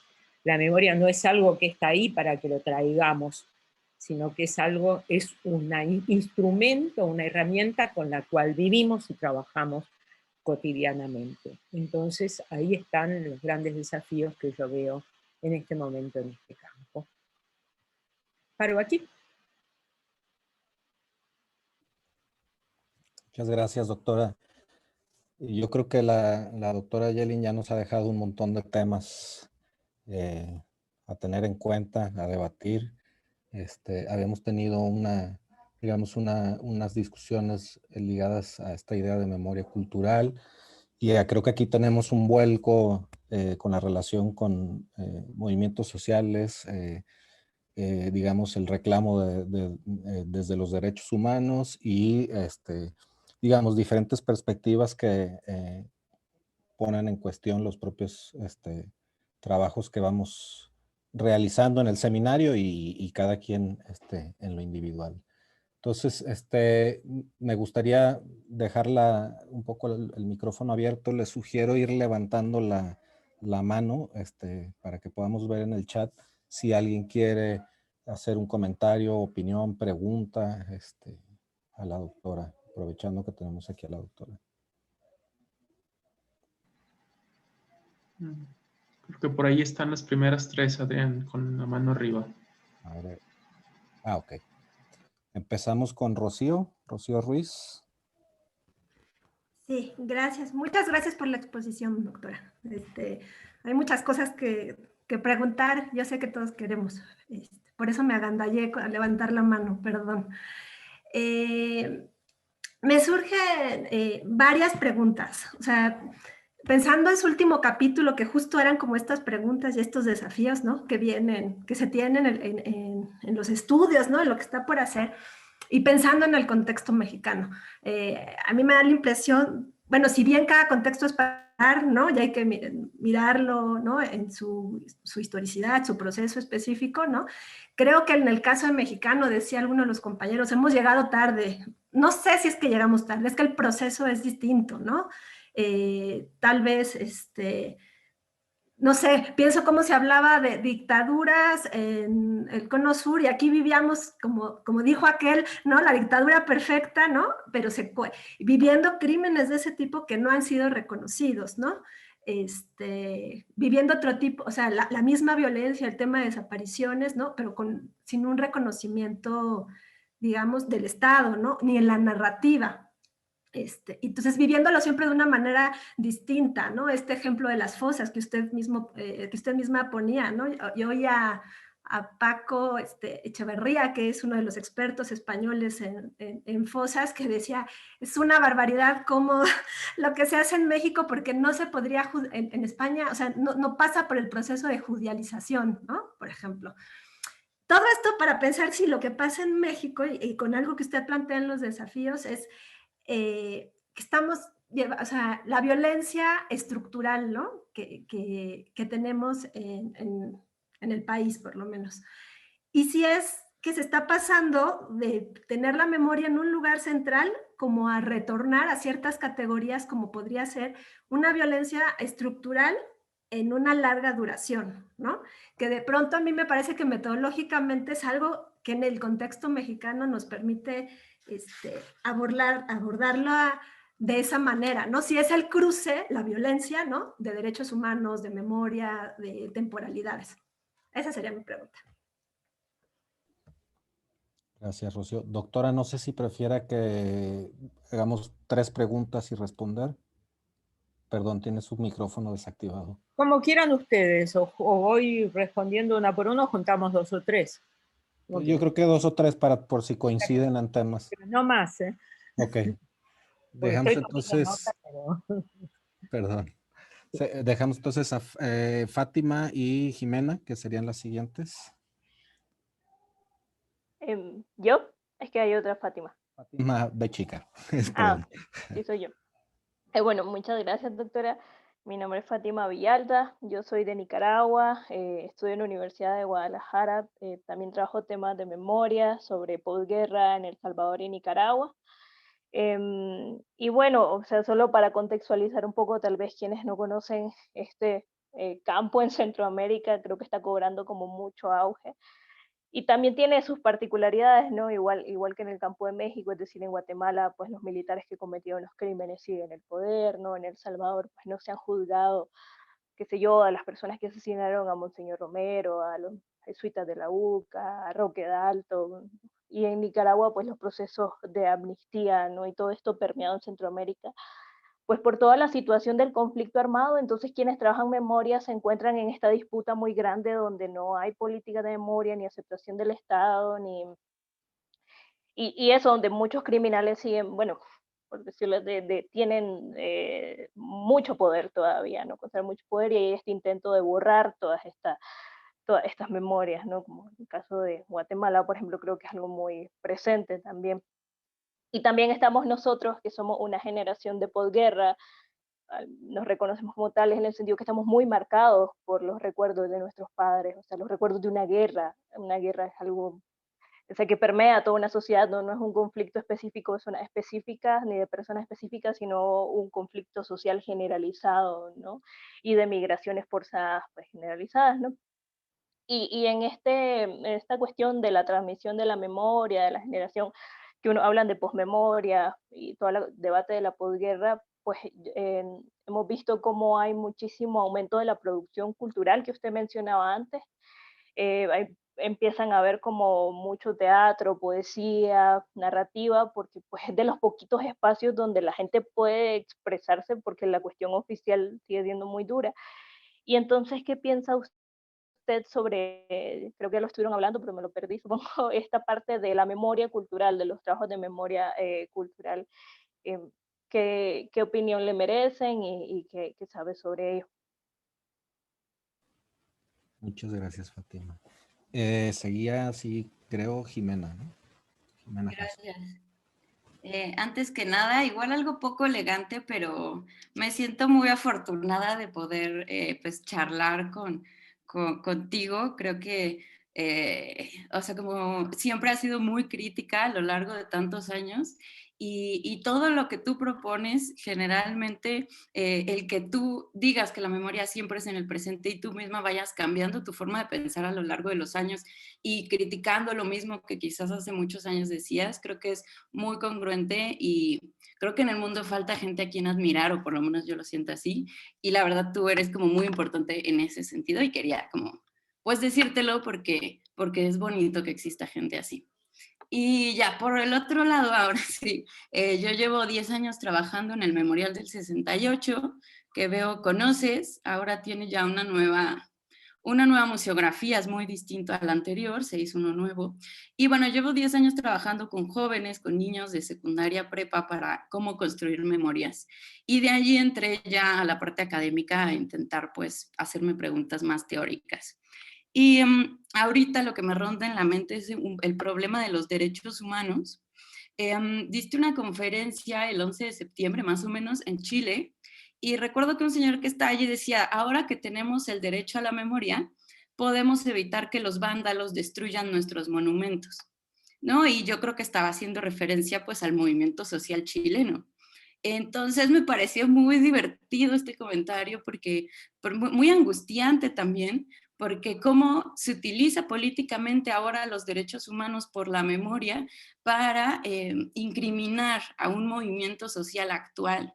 La memoria no es algo que está ahí para que lo traigamos, sino que es un instrumento, una herramienta con la cual vivimos y trabajamos cotidianamente. Entonces, ahí están los grandes desafíos que yo veo en este momento en este campo. Paro aquí. Muchas gracias, doctora. Y yo creo que la doctora Yelin ya nos ha dejado un montón de temas a tener en cuenta, a debatir. Habíamos tenido unas discusiones ligadas a esta idea de memoria cultural, y creo que aquí tenemos un vuelco con la relación con movimientos sociales, digamos, el reclamo desde los derechos humanos y, digamos, diferentes perspectivas que ponen en cuestión los propios trabajos que vamos realizando en el seminario y cada quien en lo individual. Entonces, me gustaría dejar un poco el micrófono abierto. Les sugiero ir levantando la mano para que podamos ver en el chat si alguien quiere hacer un comentario, opinión, pregunta a la doctora, aprovechando que tenemos aquí a la doctora. Creo que por ahí están las primeras tres, Adrián, con la mano arriba. A ver. Ok. Empezamos con Rocío Ruiz. Sí, gracias. Muchas gracias por la exposición, doctora. Hay muchas cosas que preguntar. Yo sé que todos queremos. Por eso me agandallé a levantar la mano, perdón. Me surgen varias preguntas. O sea, pensando en su último capítulo, que justo eran como estas preguntas y estos desafíos, ¿no? Que se tienen en los estudios, ¿no? En lo que está por hacer. Y pensando en el contexto mexicano, a mí me da la impresión, bueno, si bien cada contexto es para, ¿no? Y hay que mirarlo, ¿no? En su historicidad, su proceso específico, ¿no? Creo que en el caso de mexicano, decía alguno de los compañeros, hemos llegado tarde. No sé si es que llegamos tarde, es que el proceso es distinto, ¿no? Tal vez, no sé, pienso cómo se hablaba de dictaduras en el Cono Sur y aquí vivíamos, como dijo aquel, ¿no? La dictadura perfecta, ¿no? Pero viviendo crímenes de ese tipo que no han sido reconocidos, ¿no? Viviendo otro tipo, o sea, la misma violencia, el tema de desapariciones, ¿no? Pero sin un reconocimiento, digamos, del Estado, ¿no? Ni en la narrativa. Entonces, viviéndolo siempre de una manera distinta, ¿no? Este ejemplo de las fosas que usted misma ponía, ¿no? Yo oía a Paco Echeverría, que es uno de los expertos españoles en fosas, que decía, es una barbaridad como lo que se hace en México, porque no se podría, en España, o sea, no pasa por el proceso de judicialización, ¿no? Por ejemplo. Todo esto para pensar si lo que pasa en México, y con algo que usted plantea en los desafíos, es que estamos, o sea, la violencia estructural, ¿no? que tenemos en el país, por lo menos. Y si es que se está pasando de tener la memoria en un lugar central como a retornar a ciertas categorías, como podría ser una violencia estructural en una larga duración, ¿no? Que de pronto a mí me parece que metodológicamente es algo que en el contexto mexicano nos permite abordarlo de esa manera, ¿no? Si es el cruce, la violencia, ¿no? De derechos humanos, de memoria, de temporalidades. Esa sería mi pregunta. Gracias, Rocío. Doctora, no sé si prefiera que hagamos 3 preguntas y responder. Perdón, tiene su micrófono desactivado. Como quieran ustedes, o voy respondiendo una por uno, juntamos 2 o 3. Yo creo que 2 o 3 por si coinciden en temas. Pero no más, ¿eh? Ok. Dejamos entonces... Pero... Perdón. Dejamos entonces a Fátima y Jimena, que serían las siguientes. ¿Yo? Es que hay otra Fátima. Fátima de chica. Sí soy yo. Bueno, muchas gracias, doctora. Mi nombre es Fátima Villalta, yo soy de Nicaragua, estudio en la Universidad de Guadalajara, también trabajo temas de memoria sobre posguerra en El Salvador y Nicaragua. Y bueno, o sea, solo para contextualizar un poco, tal vez quienes no conocen este campo en Centroamérica, creo que está cobrando como mucho auge. Y también tiene sus particularidades, ¿no? Igual que en el campo de México, es decir, en Guatemala, pues los militares que cometieron los crímenes siguen en el poder, ¿no? En El Salvador, pues no se han juzgado, qué sé yo, a las personas que asesinaron a Monseñor Romero, a los jesuitas de la UCA, Roque Dalton, y en Nicaragua pues los procesos de amnistía, ¿no? Y todo esto permeado en Centroamérica, pues por toda la situación del conflicto armado. Entonces quienes trabajan memoria se encuentran en esta disputa muy grande donde no hay política de memoria, ni aceptación del Estado, y eso donde muchos criminales siguen, bueno, por decirlo, tienen mucho poder todavía, ¿no? Contra mucho poder, y hay este intento de borrar todas estas memorias, ¿no? Como en el caso de Guatemala, por ejemplo, creo que es algo muy presente también. Y también estamos nosotros, que somos una generación de posguerra, nos reconocemos como tales en el sentido que estamos muy marcados por los recuerdos de nuestros padres, o sea, los recuerdos de una guerra. Una guerra es algo, o sea, que permea toda una sociedad, no es un conflicto específico de zonas específicas ni de personas específicas, sino un conflicto social generalizado, ¿no? Y de migraciones forzadas, pues, generalizadas, ¿no? Y en esta cuestión de la transmisión de la memoria, de la generación, que uno hablan de posmemoria y todo el debate de la posguerra, pues hemos visto cómo hay muchísimo aumento de la producción cultural que usted mencionaba antes. Empiezan a haber como mucho teatro, poesía, narrativa, porque pues es de los poquitos espacios donde la gente puede expresarse, porque la cuestión oficial sigue siendo muy dura. Y entonces, ¿qué piensa usted sobre, creo que ya lo estuvieron hablando, pero me lo perdí, supongo, esta parte de la memoria cultural, de los trabajos de memoria cultural? eh, ¿Qué opinión le merecen y qué sabe sobre ello? Muchas gracias, Fátima. Seguía así, creo, Jimena, ¿no? Jimena Jasso. Gracias. Antes que nada, igual algo poco elegante, pero me siento muy afortunada de poder pues charlar contigo. Creo que, o sea, como siempre has sido muy crítica a lo largo de tantos años, y todo lo que tú propones, generalmente el que tú digas que la memoria siempre es en el presente y tú misma vayas cambiando tu forma de pensar a lo largo de los años y criticando lo mismo que quizás hace muchos años decías, creo que es muy congruente, y creo que en el mundo falta gente a quien admirar, o por lo menos yo lo siento así, y la verdad tú eres como muy importante en ese sentido, y quería como pues decírtelo porque es bonito que exista gente así. Y ya, por el otro lado, ahora sí, yo llevo 10 años trabajando en el Memorial del 68, que veo conoces, ahora tiene ya una nueva museografía, es muy distinto a la anterior, se hizo uno nuevo. Y bueno, llevo 10 años trabajando con jóvenes, con niños de secundaria, prepa, para cómo construir memorias. Y de allí entré ya a la parte académica a intentar pues hacerme preguntas más teóricas. Y ahorita lo que me ronda en la mente es el problema de los derechos humanos. Diste una conferencia el 11 de septiembre, más o menos, en Chile, y recuerdo que un señor que está allí decía, ahora que tenemos el derecho a la memoria, podemos evitar que los vándalos destruyan nuestros monumentos, ¿no? Y yo creo que estaba haciendo referencia pues al movimiento social chileno. Entonces me pareció muy divertido este comentario, porque muy angustiante también, porque cómo se utiliza políticamente ahora los derechos humanos por la memoria para incriminar a un movimiento social actual.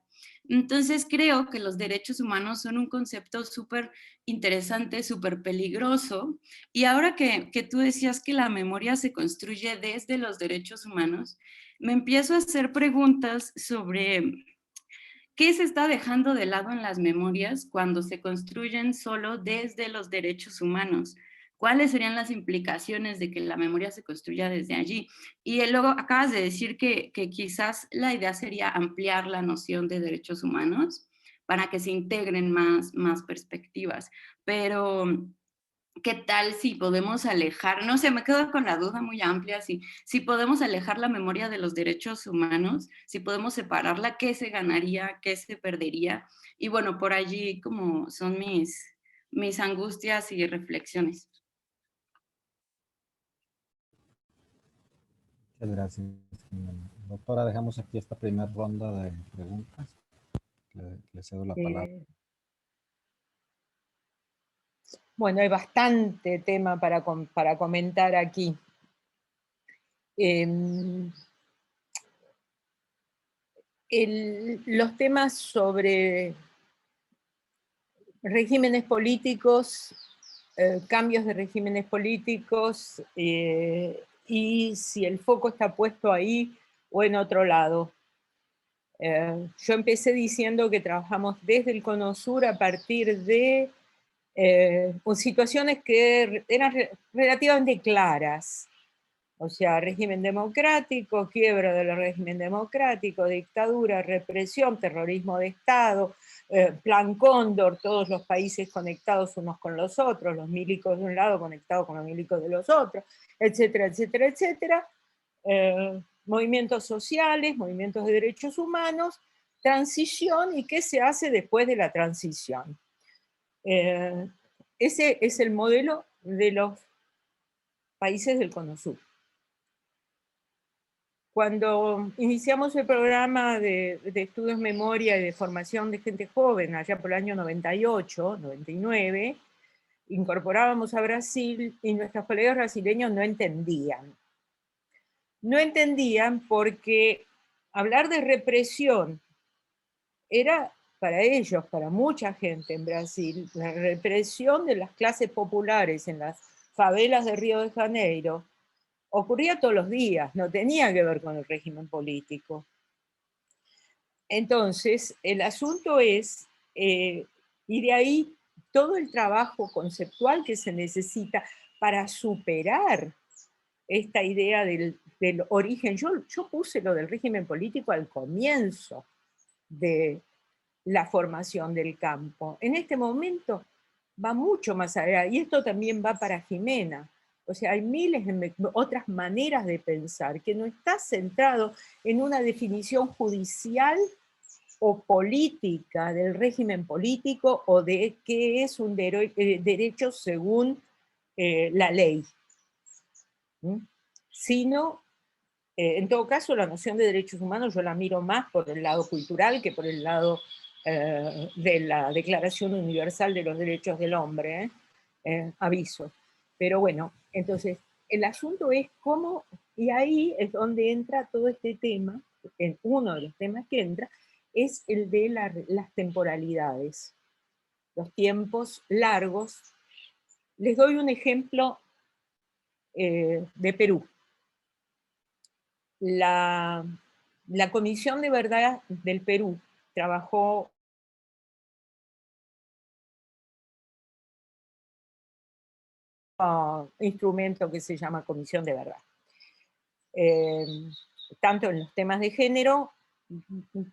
Entonces creo que los derechos humanos son un concepto súper interesante, súper peligroso, y ahora que tú decías que la memoria se construye desde los derechos humanos, me empiezo a hacer preguntas sobre qué se está dejando de lado en las memorias cuando se construyen solo desde los derechos humanos. ¿Cuáles serían las implicaciones de que la memoria se construya desde allí? Y luego acabas de decir que quizás la idea sería ampliar la noción de derechos humanos para que se integren más perspectivas, pero ¿qué tal si podemos alejar? No sé, me quedo con la duda muy amplia, si podemos alejar la memoria de los derechos humanos, si podemos separarla, ¿qué se ganaría, qué se perdería? Y bueno, por allí como son mis angustias y reflexiones. Muchas gracias, Jimena. Doctora, dejamos aquí esta primera ronda de preguntas. Le cedo la palabra. Bueno, hay bastante tema para comentar aquí. Los temas sobre regímenes políticos cambios de regímenes políticos y si el foco está puesto ahí o en otro lado. Yo empecé diciendo que trabajamos desde el Cono Sur a partir de situaciones que eran relativamente claras. O sea, régimen democrático, quiebra del régimen democrático, dictadura, represión, terrorismo de Estado, plan Cóndor, todos los países conectados unos con los otros, los milicos de un lado conectados con los milicos de los otros, etcétera, etcétera, etcétera. Movimientos sociales, movimientos de derechos humanos, transición y qué se hace después de la transición. Ese es el modelo de los países del Cono Sur. Cuando iniciamos el programa de estudios memoria y de formación de gente joven, allá por el año 98, 99, incorporábamos a Brasil y nuestros colegas brasileños no entendían. No entendían porque hablar de represión era para ellos, para mucha gente en Brasil, la represión de las clases populares en las favelas de Río de Janeiro, ocurría todos los días, no tenía que ver con el régimen político. Entonces, el asunto es, y de ahí todo el trabajo conceptual que se necesita para superar esta idea del origen. Yo puse lo del régimen político al comienzo de la formación del campo. En este momento va mucho más allá, y esto también va para Jimena. O sea, hay miles de otras maneras de pensar que no está centrado en una definición judicial o política del régimen político o de qué es un derecho según la ley. Sino, en todo caso, la noción de derechos humanos yo la miro más por el lado cultural que por el lado de la Declaración Universal de los Derechos del Hombre, aviso. Pero bueno, entonces, el asunto es cómo, y ahí es donde entra todo este tema, uno de los temas que entra, es el de las temporalidades, los tiempos largos. Les doy un ejemplo de Perú. La Comisión de Verdad del Perú trabajó instrumento que se llama Comisión de Verdad. Tanto en los temas de género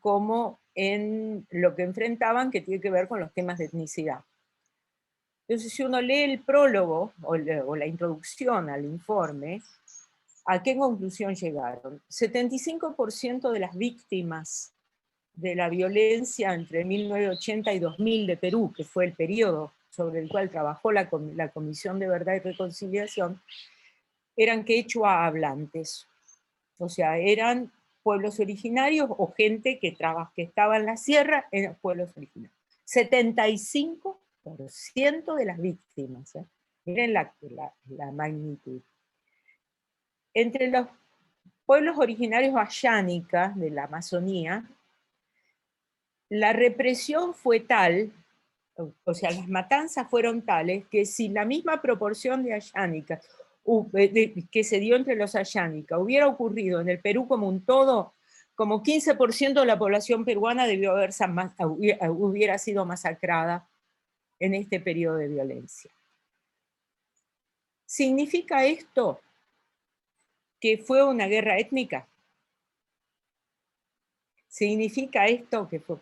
como en lo que enfrentaban que tiene que ver con los temas de etnicidad. Entonces, si uno lee el prólogo o la introducción al informe, ¿a qué conclusión llegaron? 75% de las víctimas de la violencia entre 1980 y 2000 de Perú, que fue el periodo sobre el cual trabajó la Comisión de Verdad y Reconciliación, eran quechua hablantes. O sea, eran pueblos originarios o gente que estaba en la sierra, eran pueblos originarios. 75% de las víctimas. Miren la magnitud. Entre los pueblos originarios ayánicas de la Amazonía, la represión fue tal, o sea, las matanzas fueron tales, que si la misma proporción de ayánicas que se dio entre los ayánicas hubiera ocurrido en el Perú como un todo, como 15% de la población peruana hubiera sido masacrada en este periodo de violencia. ¿Significa esto que fue una guerra étnica? ¿Significa esto que fue?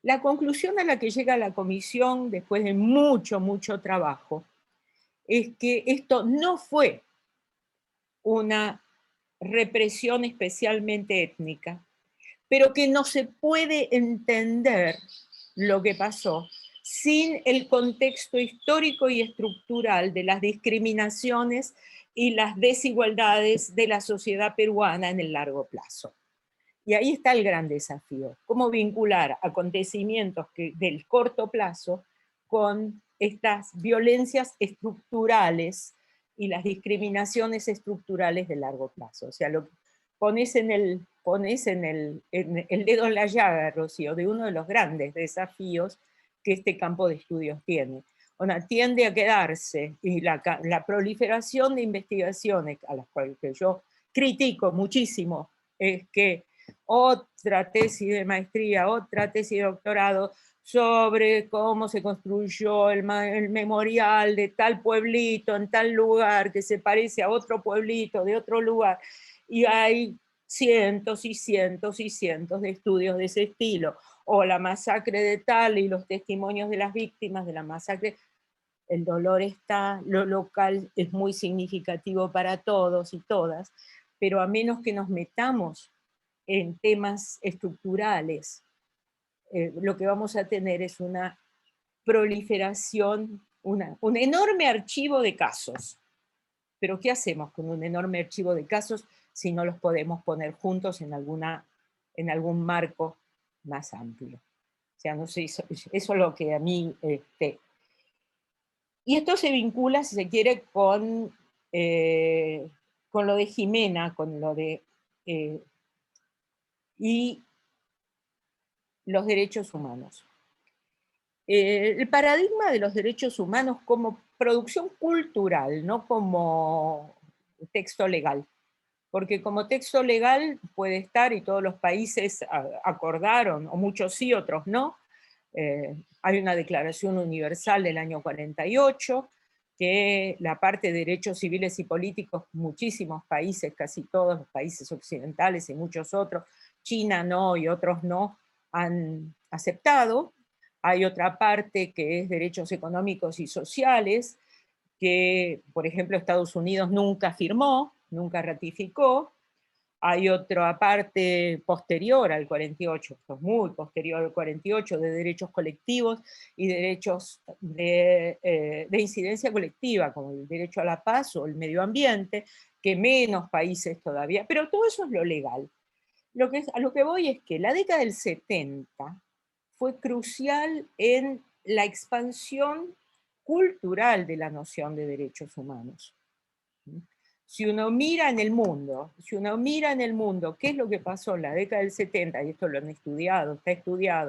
La conclusión a la que llega la comisión, después de mucho, mucho trabajo, es que esto no fue una represión especialmente étnica, pero que no se puede entender lo que pasó sin el contexto histórico y estructural de las discriminaciones y las desigualdades de la sociedad peruana en el largo plazo. Y ahí está el gran desafío, cómo vincular acontecimientos del corto plazo con estas violencias estructurales y las discriminaciones estructurales de largo plazo. O sea, pones el dedo en la llaga, Rocío, de uno de los grandes desafíos que este campo de estudios tiene. tiende a quedarse, y la proliferación de investigaciones a las cuales que yo critico muchísimo, es que otra tesis de maestría, otra tesis de doctorado sobre cómo se construyó el memorial de tal pueblito en tal lugar que se parece a otro pueblito de otro lugar, y hay cientos y cientos y cientos de estudios de ese estilo, o la masacre de tal y los testimonios de las víctimas de la masacre. El dolor está, lo local es muy significativo para todos y todas, pero a menos que nos metamos en temas estructurales, lo que vamos a tener es una proliferación, un enorme archivo de casos. Pero ¿qué hacemos con un enorme archivo de casos si no los podemos poner juntos en algún marco más amplio? O sea, no sé, eso es lo que a mí... Y esto se vincula, si se quiere, con lo de Jimena, con lo de... y los derechos humanos. El paradigma de los derechos humanos como producción cultural, no como texto legal. Porque como texto legal puede estar, y todos los países acordaron, o muchos sí, otros no. Hay una Declaración Universal del año 48, que la parte de derechos civiles y políticos, muchísimos países, casi todos los países occidentales y muchos otros, China no y otros no, han aceptado. Hay otra parte que es derechos económicos y sociales, que, por ejemplo, Estados Unidos nunca firmó, nunca ratificó. Hay otra parte posterior al 48, esto es muy posterior al 48, de derechos colectivos y derechos de incidencia colectiva, como el derecho a la paz o el medio ambiente, que menos países todavía, pero todo eso es lo legal. A lo que voy es que la década del 70 fue crucial en la expansión cultural de la noción de derechos humanos. Si uno mira en el mundo, qué es lo que pasó en la década del 70, y esto lo han estudiado,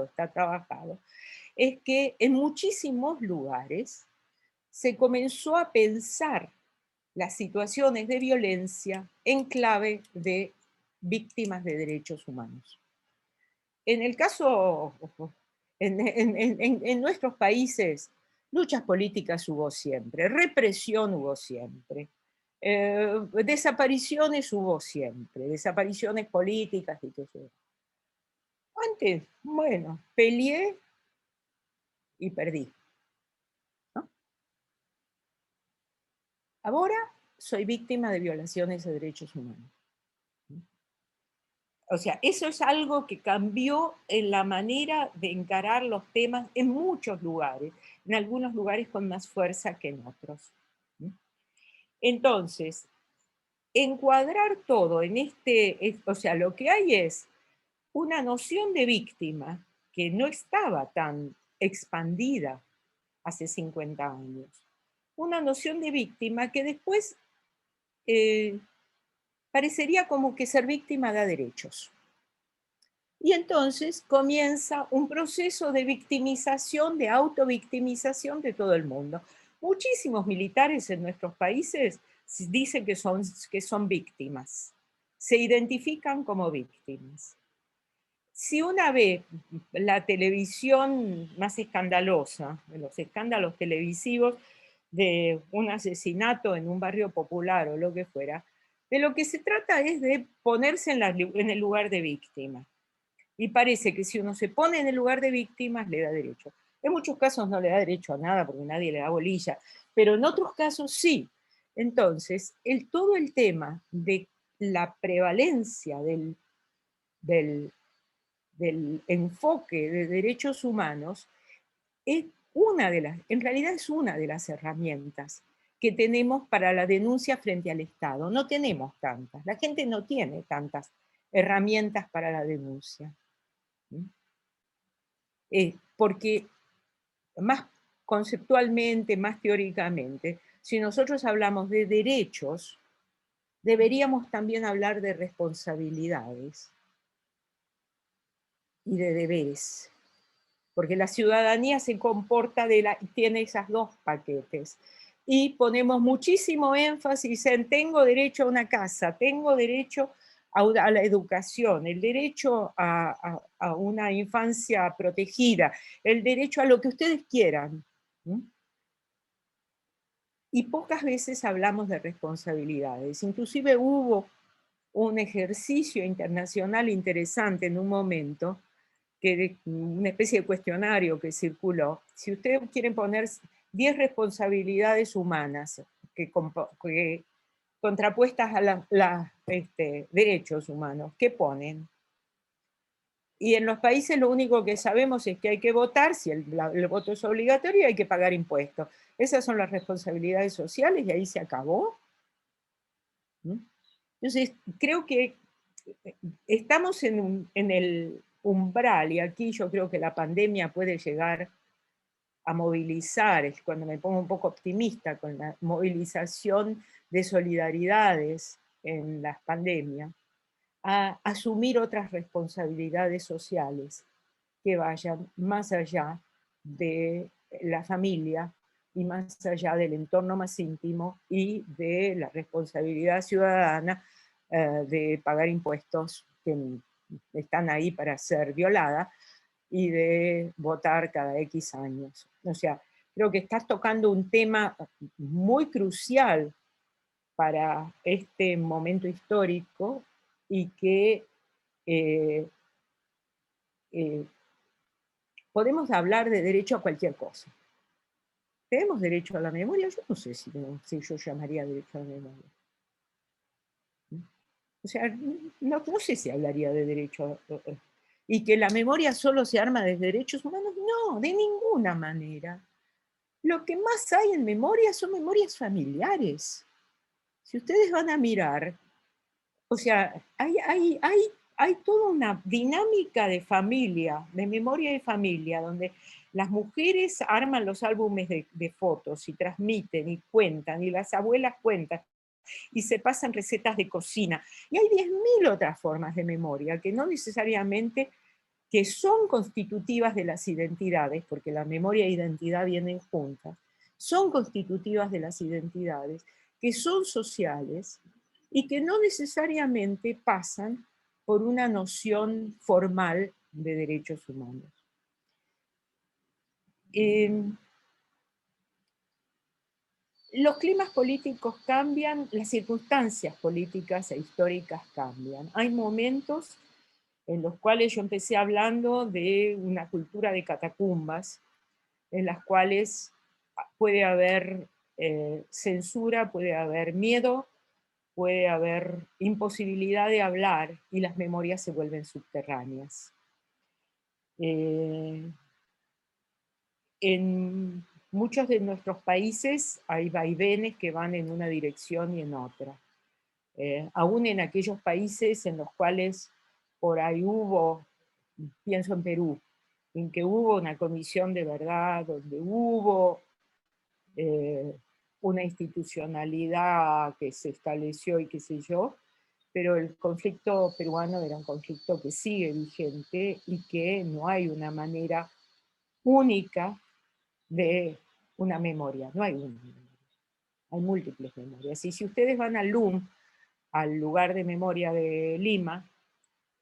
está trabajado, es que en muchísimos lugares se comenzó a pensar las situaciones de violencia en clave de víctimas de derechos humanos. En el caso, en nuestros países, luchas políticas hubo siempre, represión hubo siempre, desapariciones hubo siempre, desapariciones políticas y qué sé yo. Antes, bueno, peleé y perdí, ¿no? Ahora soy víctima de violaciones de derechos humanos. O sea, eso es algo que cambió en la manera de encarar los temas en muchos lugares, en algunos lugares con más fuerza que en otros. Entonces, encuadrar todo en o sea, lo que hay es una noción de víctima que no estaba tan expandida hace 50 años. Una noción de víctima que después parecería como que ser víctima da derechos. Y entonces comienza un proceso de victimización, de autovictimización de todo el mundo. Muchísimos militares en nuestros países dicen que son víctimas, se identifican como víctimas. Si una ve la televisión más escandalosa, los escándalos televisivos de un asesinato en un barrio popular o lo que fuera, de lo que se trata es de ponerse en el lugar de víctima. Y parece que si uno se pone en el lugar de víctimas, le da derecho. En muchos casos no le da derecho a nada porque nadie le da bolilla, pero en otros casos sí. Entonces, todo el tema de la prevalencia del enfoque de derechos humanos es en realidad es una de las herramientas que tenemos para la denuncia frente al Estado. No tenemos tantas, la gente no tiene tantas herramientas para la denuncia. Porque más conceptualmente, más teóricamente, si nosotros hablamos de derechos, deberíamos también hablar de responsabilidades y de deberes. porque la ciudadanía se comporta tiene esos dos paquetes. Y ponemos muchísimo énfasis en tengo derecho a una casa, tengo derecho a la educación, el derecho a una infancia protegida, el derecho a lo que ustedes quieran. Y pocas veces hablamos de responsabilidades. Inclusive hubo un ejercicio internacional interesante en un momento, una especie de cuestionario que circuló. Si ustedes quieren poner 10 responsabilidades humanas que contrapuestas a los derechos humanos, ¿qué ponen? Y en los países lo único que sabemos es que hay que votar, si el voto es obligatorio, hay que pagar impuestos. Esas son las responsabilidades sociales y ahí se acabó. Entonces, creo que estamos en el umbral, y aquí yo creo que la pandemia puede llegar a movilizar, es cuando me pongo un poco optimista con la movilización de solidaridades en las pandemias, a asumir otras responsabilidades sociales que vayan más allá de la familia y más allá del entorno más íntimo y de la responsabilidad ciudadana de pagar impuestos que están ahí para ser violada y de votar cada X años. O sea, creo que estás tocando un tema muy crucial para este momento histórico y que podemos hablar de derecho a cualquier cosa. ¿Tenemos derecho a la memoria? Yo no sé si yo llamaría derecho a la memoria. O sea, no sé si hablaría de derecho y que la memoria solo se arma de derechos humanos. No, de ninguna manera. Lo que más hay en memoria son memorias familiares. Si ustedes van a mirar, o sea, hay toda una dinámica de familia, de memoria de familia, donde las mujeres arman los álbumes de fotos y transmiten y cuentan, y las abuelas cuentan, y se pasan recetas de cocina. Y hay 10.000 otras formas de memoria, que no necesariamente que son constitutivas de las identidades, porque la memoria e identidad vienen juntas, son constitutivas de las identidades, que son sociales, y que no necesariamente pasan por una noción formal de derechos humanos. Los climas políticos cambian, las circunstancias políticas e históricas cambian. Hay momentos en los cuales yo empecé hablando de una cultura de catacumbas, en las cuales puede haber censura, puede haber miedo, puede haber imposibilidad de hablar y las memorias se vuelven subterráneas. En muchos de nuestros países hay vaivenes que van en una dirección y en otra. Aún en aquellos países en los cuales por ahí hubo, pienso en Perú, en que hubo una comisión de verdad, donde hubo una institucionalidad que se estableció y qué sé yo, pero el conflicto peruano era un conflicto que sigue vigente y que no hay una manera única de una memoria, no hay una memoria, hay múltiples memorias. Y si ustedes van al LUM, al lugar de memoria de Lima,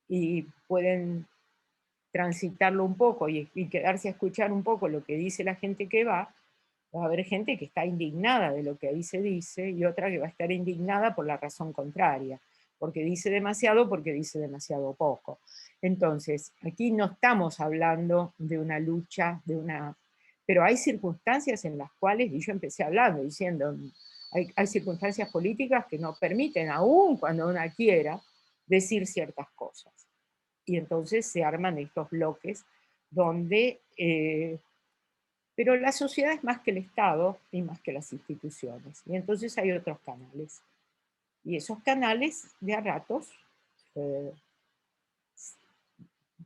y pueden transitarlo un poco y quedarse a escuchar un poco lo que dice la gente que va a haber gente que está indignada de lo que ahí se dice y otra que va a estar indignada por la razón contraria, porque dice demasiado poco. Entonces, aquí no estamos hablando de una lucha, pero hay circunstancias en las cuales, y yo empecé hablando diciendo, hay circunstancias políticas que no permiten, aún cuando una quiera, decir ciertas cosas. Y entonces se arman estos bloques donde... pero la sociedad es más que el Estado y más que las instituciones. Y entonces hay otros canales. Y esos canales, de a ratos,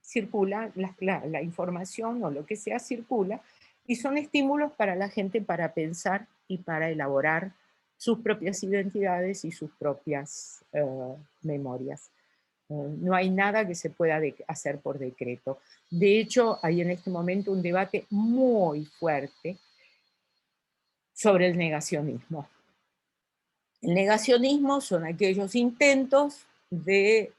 circula, la información o lo que sea circula, y son estímulos para la gente para pensar y para elaborar sus propias identidades y sus propias memorias. No hay nada que se pueda hacer por decreto. De hecho, hay en este momento un debate muy fuerte sobre el negacionismo. El negacionismo son aquellos intentos de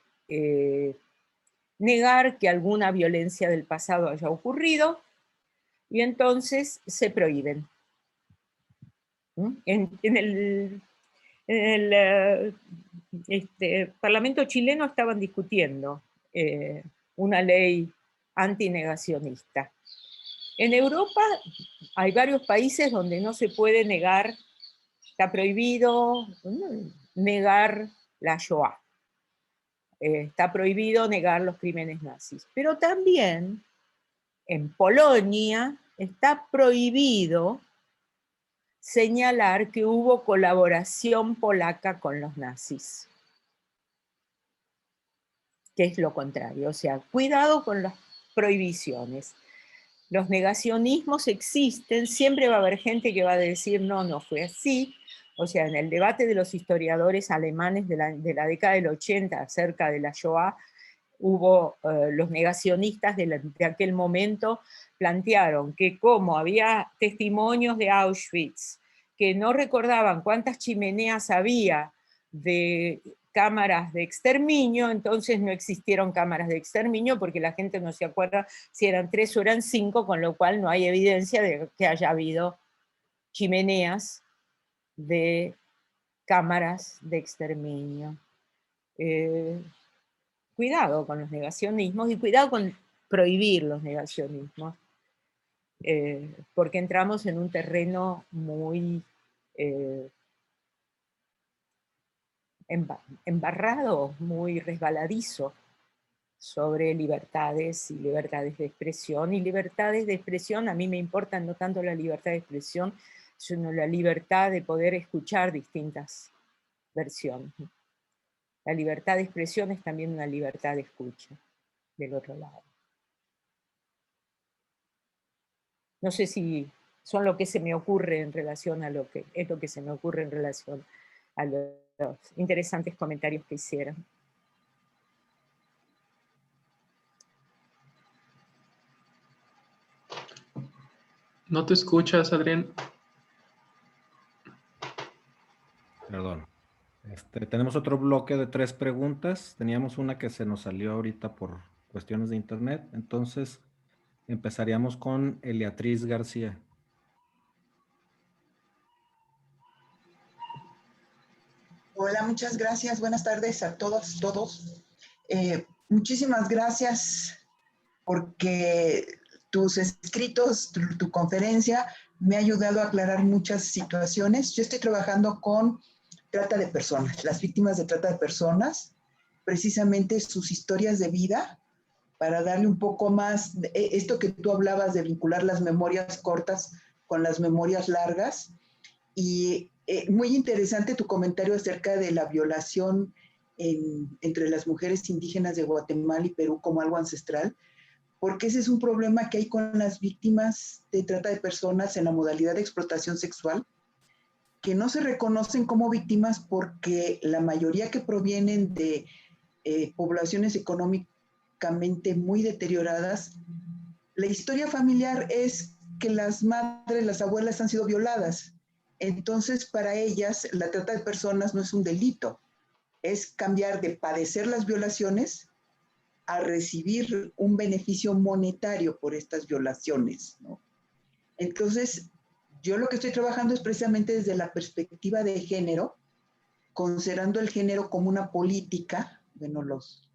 negar que alguna violencia del pasado haya ocurrido y entonces se prohíben. En el Parlamento chileno estaban discutiendo una ley antinegacionista. En Europa hay varios países donde no se puede negar, está prohibido negar la Shoah. Está prohibido negar los crímenes nazis. Pero también en Polonia está prohibido señalar que hubo colaboración polaca con los nazis, que es lo contrario. O sea, cuidado con las prohibiciones. Los negacionismos existen, siempre va a haber gente que va a decir no, no fue así. O sea, en el debate de los historiadores alemanes de la década del 80 acerca de la Shoah, hubo los negacionistas de aquel momento plantearon que como había testimonios de Auschwitz que no recordaban cuántas chimeneas había de cámaras de exterminio, entonces no existieron cámaras de exterminio porque la gente no se acuerda si eran 3 o eran 5, con lo cual no hay evidencia de que haya habido chimeneas de cámaras de exterminio. Cuidado con los negacionismos y cuidado con prohibir los negacionismos, porque entramos en un terreno muy embarrado, muy resbaladizo sobre libertades y libertades de expresión. Y libertades de expresión, a mí me importa no tanto la libertad de expresión, sino la libertad de poder escuchar distintas versiones. La libertad de expresión es también una libertad de escucha del otro lado. No sé si son lo que se me ocurre en relación a lo que es lo que se me ocurre en relación a los interesantes comentarios que hicieron. No te escuchas, Adrián. Perdón. Tenemos otro bloque de 3 preguntas. Teníamos una que se nos salió ahorita por cuestiones de internet. Entonces, empezaríamos con Eliatriz García. Hola, muchas gracias. Buenas tardes a todos. Muchísimas gracias porque tus escritos, tu conferencia me ha ayudado a aclarar muchas situaciones. Yo estoy trabajando con trata de personas, las víctimas de trata de personas, precisamente sus historias de vida, para darle un poco más, esto que tú hablabas de vincular las memorias cortas con las memorias largas. Y muy interesante tu comentario acerca de la violación entre las mujeres indígenas de Guatemala y Perú como algo ancestral, porque ese es un problema que hay con las víctimas de trata de personas en la modalidad de explotación sexual, que no se reconocen como víctimas porque la mayoría que provienen de poblaciones económicamente muy deterioradas, la historia familiar es que las madres, las abuelas han sido violadas. Entonces, para ellas, la trata de personas no es un delito, es cambiar de padecer las violaciones a recibir un beneficio monetario por estas violaciones, ¿no? Entonces, yo lo que estoy trabajando es precisamente desde la perspectiva de género, considerando el género como una política, bueno, los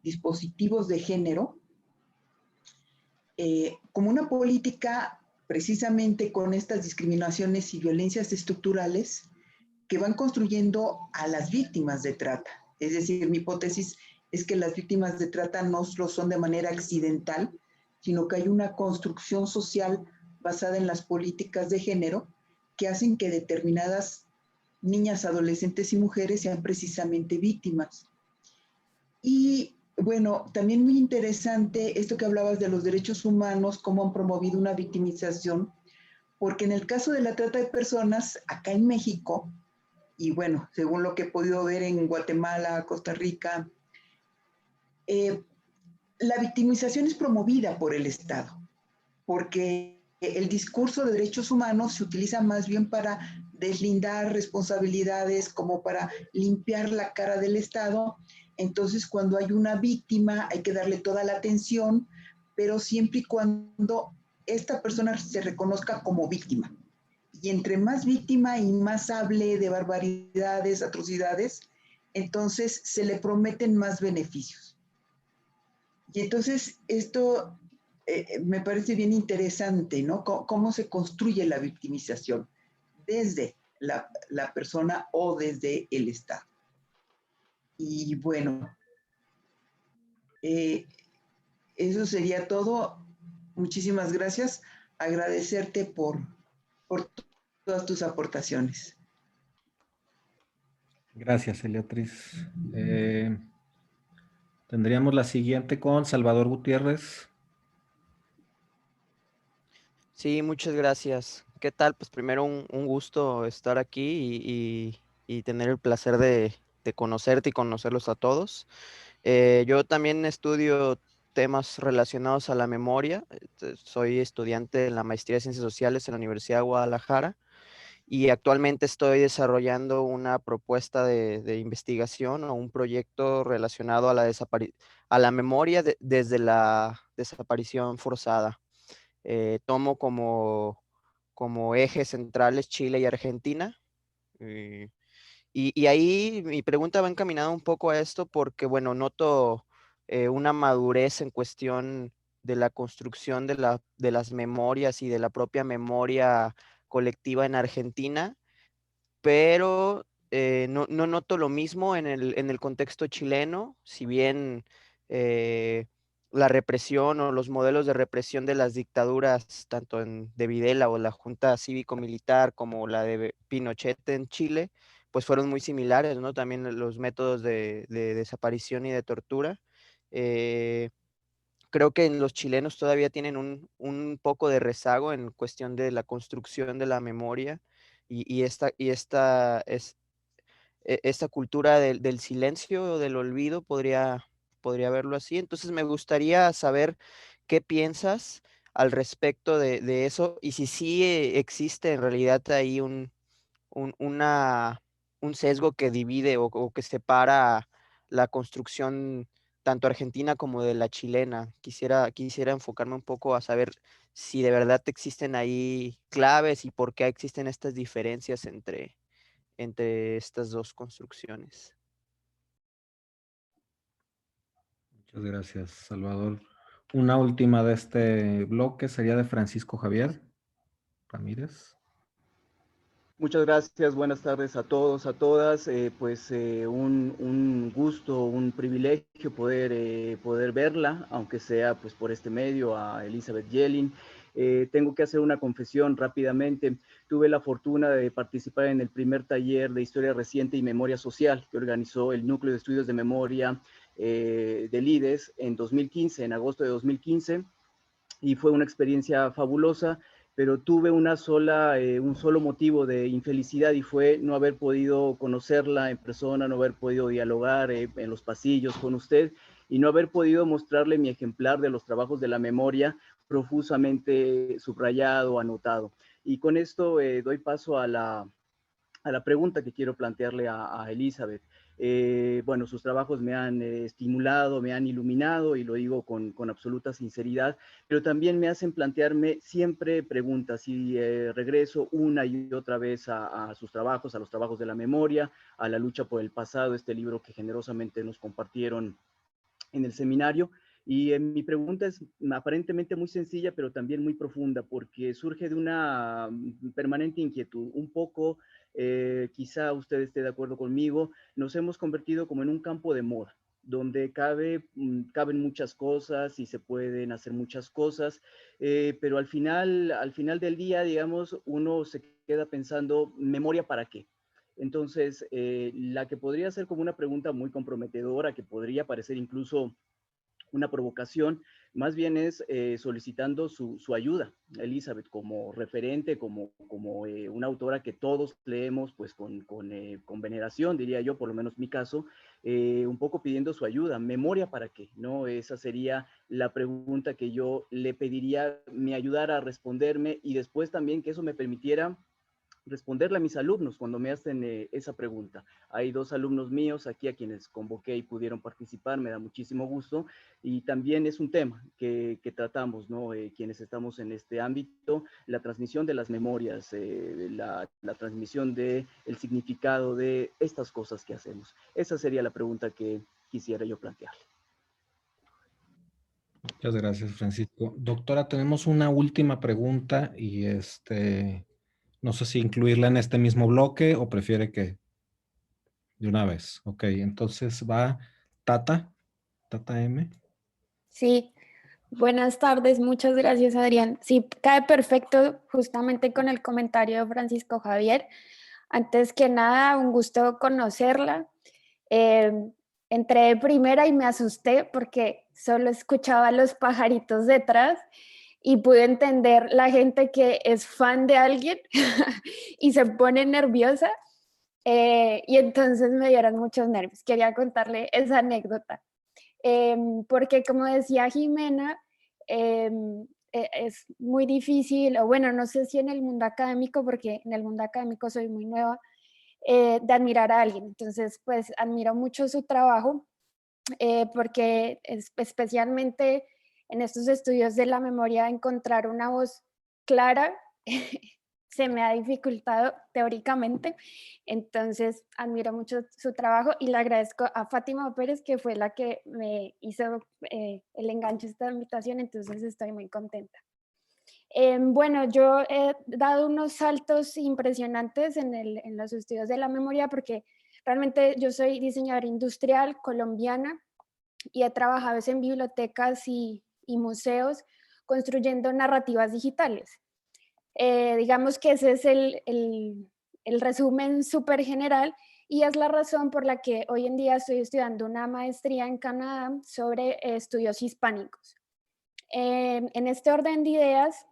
dispositivos de género, como una política precisamente con estas discriminaciones y violencias estructurales que van construyendo a las víctimas de trata. Es decir, mi hipótesis es que las víctimas de trata no lo son de manera accidental, sino que hay una construcción social basada en las políticas de género que hacen que determinadas niñas, adolescentes y mujeres sean precisamente víctimas. Y bueno, también muy interesante esto que hablabas de los derechos humanos, cómo han promovido una victimización, porque en el caso de la trata de personas, acá en México, y bueno, según lo que he podido ver en Guatemala, Costa Rica, La victimización es promovida por el Estado, porque el discurso de derechos humanos se utiliza más bien para deslindar responsabilidades, como para limpiar la cara del Estado. Entonces, cuando hay una víctima, hay que darle toda la atención, pero siempre y cuando esta persona se reconozca como víctima. Y entre más víctima y más hable de barbaridades, atrocidades, entonces se le prometen más beneficios. Y entonces esto me parece bien interesante, ¿no? ¿Cómo se construye la victimización? Desde la persona o desde el Estado. Y bueno, eso sería todo. Muchísimas gracias. Agradecerte por todas tus aportaciones. Gracias, Eliatriz. Tendríamos la siguiente con Salvador Gutiérrez. Sí, muchas gracias. ¿Qué tal? Pues primero un gusto estar aquí y tener el placer de conocerte y conocerlos a todos. Yo también estudio temas relacionados a la memoria. Soy estudiante en la maestría de Ciencias Sociales en la Universidad de Guadalajara y actualmente estoy desarrollando una propuesta de investigación o un proyecto relacionado a la memoria desde la desaparición forzada. Tomo como ejes centrales Chile y Argentina. Y ahí mi pregunta va encaminada un poco a esto porque, bueno, noto una madurez en cuestión de la construcción de las memorias y de la propia memoria colectiva en Argentina, pero no noto lo mismo en el contexto chileno, si bien la represión o los modelos de represión de las dictaduras, tanto de Videla o la Junta Cívico-Militar como la de Pinochet en Chile, pues fueron muy similares, ¿no? También los métodos de desaparición y de tortura. Creo que los chilenos todavía tienen un poco de rezago en cuestión de la construcción de la memoria y esta esta cultura del silencio o del olvido podría verlo así. Entonces me gustaría saber qué piensas al respecto de eso y si sí existe en realidad ahí un sesgo que divide o que separa la construcción tanto argentina como de la chilena. Quisiera enfocarme un poco a saber si de verdad existen ahí claves y por qué existen estas diferencias entre estas dos construcciones. Muchas gracias, Salvador. Una última de este bloque sería de Francisco Javier Ramírez. Muchas gracias, buenas tardes a todos, a todas. Un gusto, un privilegio poder verla, aunque sea pues por este medio, a Elizabeth Yellin. Tengo que hacer una confesión rápidamente. Tuve la fortuna de participar en el primer taller de Historia Reciente y Memoria Social que organizó el Núcleo de Estudios de Memoria del IDES en 2015, en agosto de 2015, y fue una experiencia fabulosa, pero tuve un solo motivo de infelicidad y fue no haber podido conocerla en persona, no haber podido dialogar en los pasillos con usted y no haber podido mostrarle mi ejemplar de los trabajos de la memoria profusamente subrayado, anotado. Y con esto doy paso a la pregunta que quiero plantearle a Elizabeth. Bueno, sus trabajos me han estimulado, me han iluminado y lo digo con absoluta sinceridad, pero también me hacen plantearme siempre preguntas y regreso una y otra vez a sus trabajos, a los trabajos de la memoria, a la lucha por el pasado, este libro que generosamente nos compartieron en el seminario. Y mi pregunta es aparentemente muy sencilla, pero también muy profunda, porque surge de una permanente inquietud, un poco, quizá usted esté de acuerdo conmigo, nos hemos convertido como en un campo de moda, donde caben muchas cosas y se pueden hacer muchas cosas, pero al final del día, digamos, uno se queda pensando, ¿memoria para qué? Entonces, la que podría ser como una pregunta muy comprometedora, que podría parecer incluso una provocación, más bien es solicitando su ayuda, Elizabeth, como referente, como una autora que todos leemos pues con veneración, diría yo, por lo menos mi caso, un poco pidiendo su ayuda. ¿Memoria para qué? ¿No? Esa sería la pregunta que yo le pediría, me ayudara a responderme, y después también que eso me permitiera responderle a mis alumnos cuando me hacen esa pregunta. Hay 2 alumnos míos aquí a quienes convoqué y pudieron participar, me da muchísimo gusto, y también es un tema que tratamos, ¿no? Quienes estamos en este ámbito, la transmisión de las memorias, la transmisión del significado de estas cosas que hacemos. Esa sería la pregunta que quisiera yo plantearle. Muchas gracias, Francisco. Doctora, tenemos una última pregunta y no sé si incluirla en este mismo bloque o prefiere que de una vez. Ok, entonces va Tata M. Sí, buenas tardes, muchas gracias, Adrián. Sí, cae perfecto justamente con el comentario de Francisco Javier. Antes que nada, un gusto conocerla. Entré de primera y me asusté porque solo escuchaba a los pajaritos detrás y pude entender la gente que es fan de alguien y se pone nerviosa, y entonces me dieron muchos nervios. Quería contarle esa anécdota. Porque como decía Jimena, es muy difícil, o bueno, no sé si en el mundo académico, porque en el mundo académico soy muy nueva, de admirar a alguien. Entonces, pues admiro mucho su trabajo, porque especialmente en estos estudios de la memoria, encontrar una voz clara se me ha dificultado teóricamente. Entonces admiro mucho su trabajo y le agradezco a Fátima Pérez, que fue la que me hizo el enganche a esta invitación, entonces estoy muy contenta. Bueno, yo he dado unos saltos impresionantes en los estudios de la memoria, porque realmente yo soy diseñadora industrial colombiana y he trabajado en bibliotecas y museos construyendo narrativas digitales. Digamos que ese es el resumen súper general, y es la razón por la que hoy en día estoy estudiando una maestría en Canadá sobre estudios hispánicos. En este orden de ideas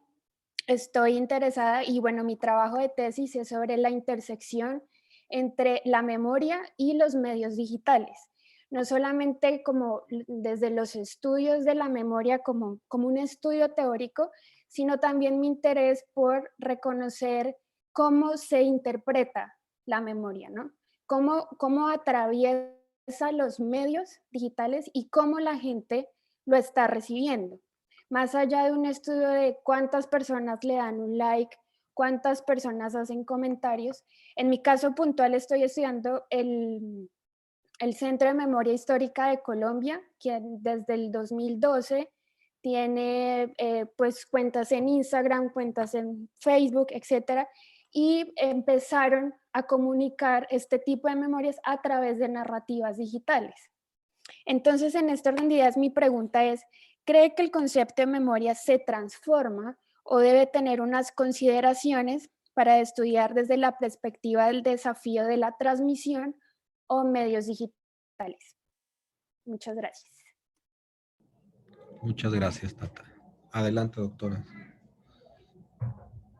estoy interesada, y bueno, mi trabajo de tesis es sobre la intersección entre la memoria y los medios digitales. No solamente como desde los estudios de la memoria como un estudio teórico, sino también mi interés por reconocer cómo se interpreta la memoria, ¿no? Cómo atraviesa los medios digitales y cómo la gente lo está recibiendo. Más allá de un estudio de cuántas personas le dan un like, cuántas personas hacen comentarios, en mi caso puntual estoy estudiando el Centro de Memoria Histórica de Colombia, que desde el 2012 tiene pues cuentas en Instagram, cuentas en Facebook, etcétera, y empezaron a comunicar este tipo de memorias a través de narrativas digitales. Entonces, en este orden de ideas, mi pregunta es, ¿cree que el concepto de memoria se transforma o debe tener unas consideraciones para estudiar desde la perspectiva del desafío de la transmisión o medios digitales? Muchas gracias. Muchas gracias, Tata. Adelante, doctora.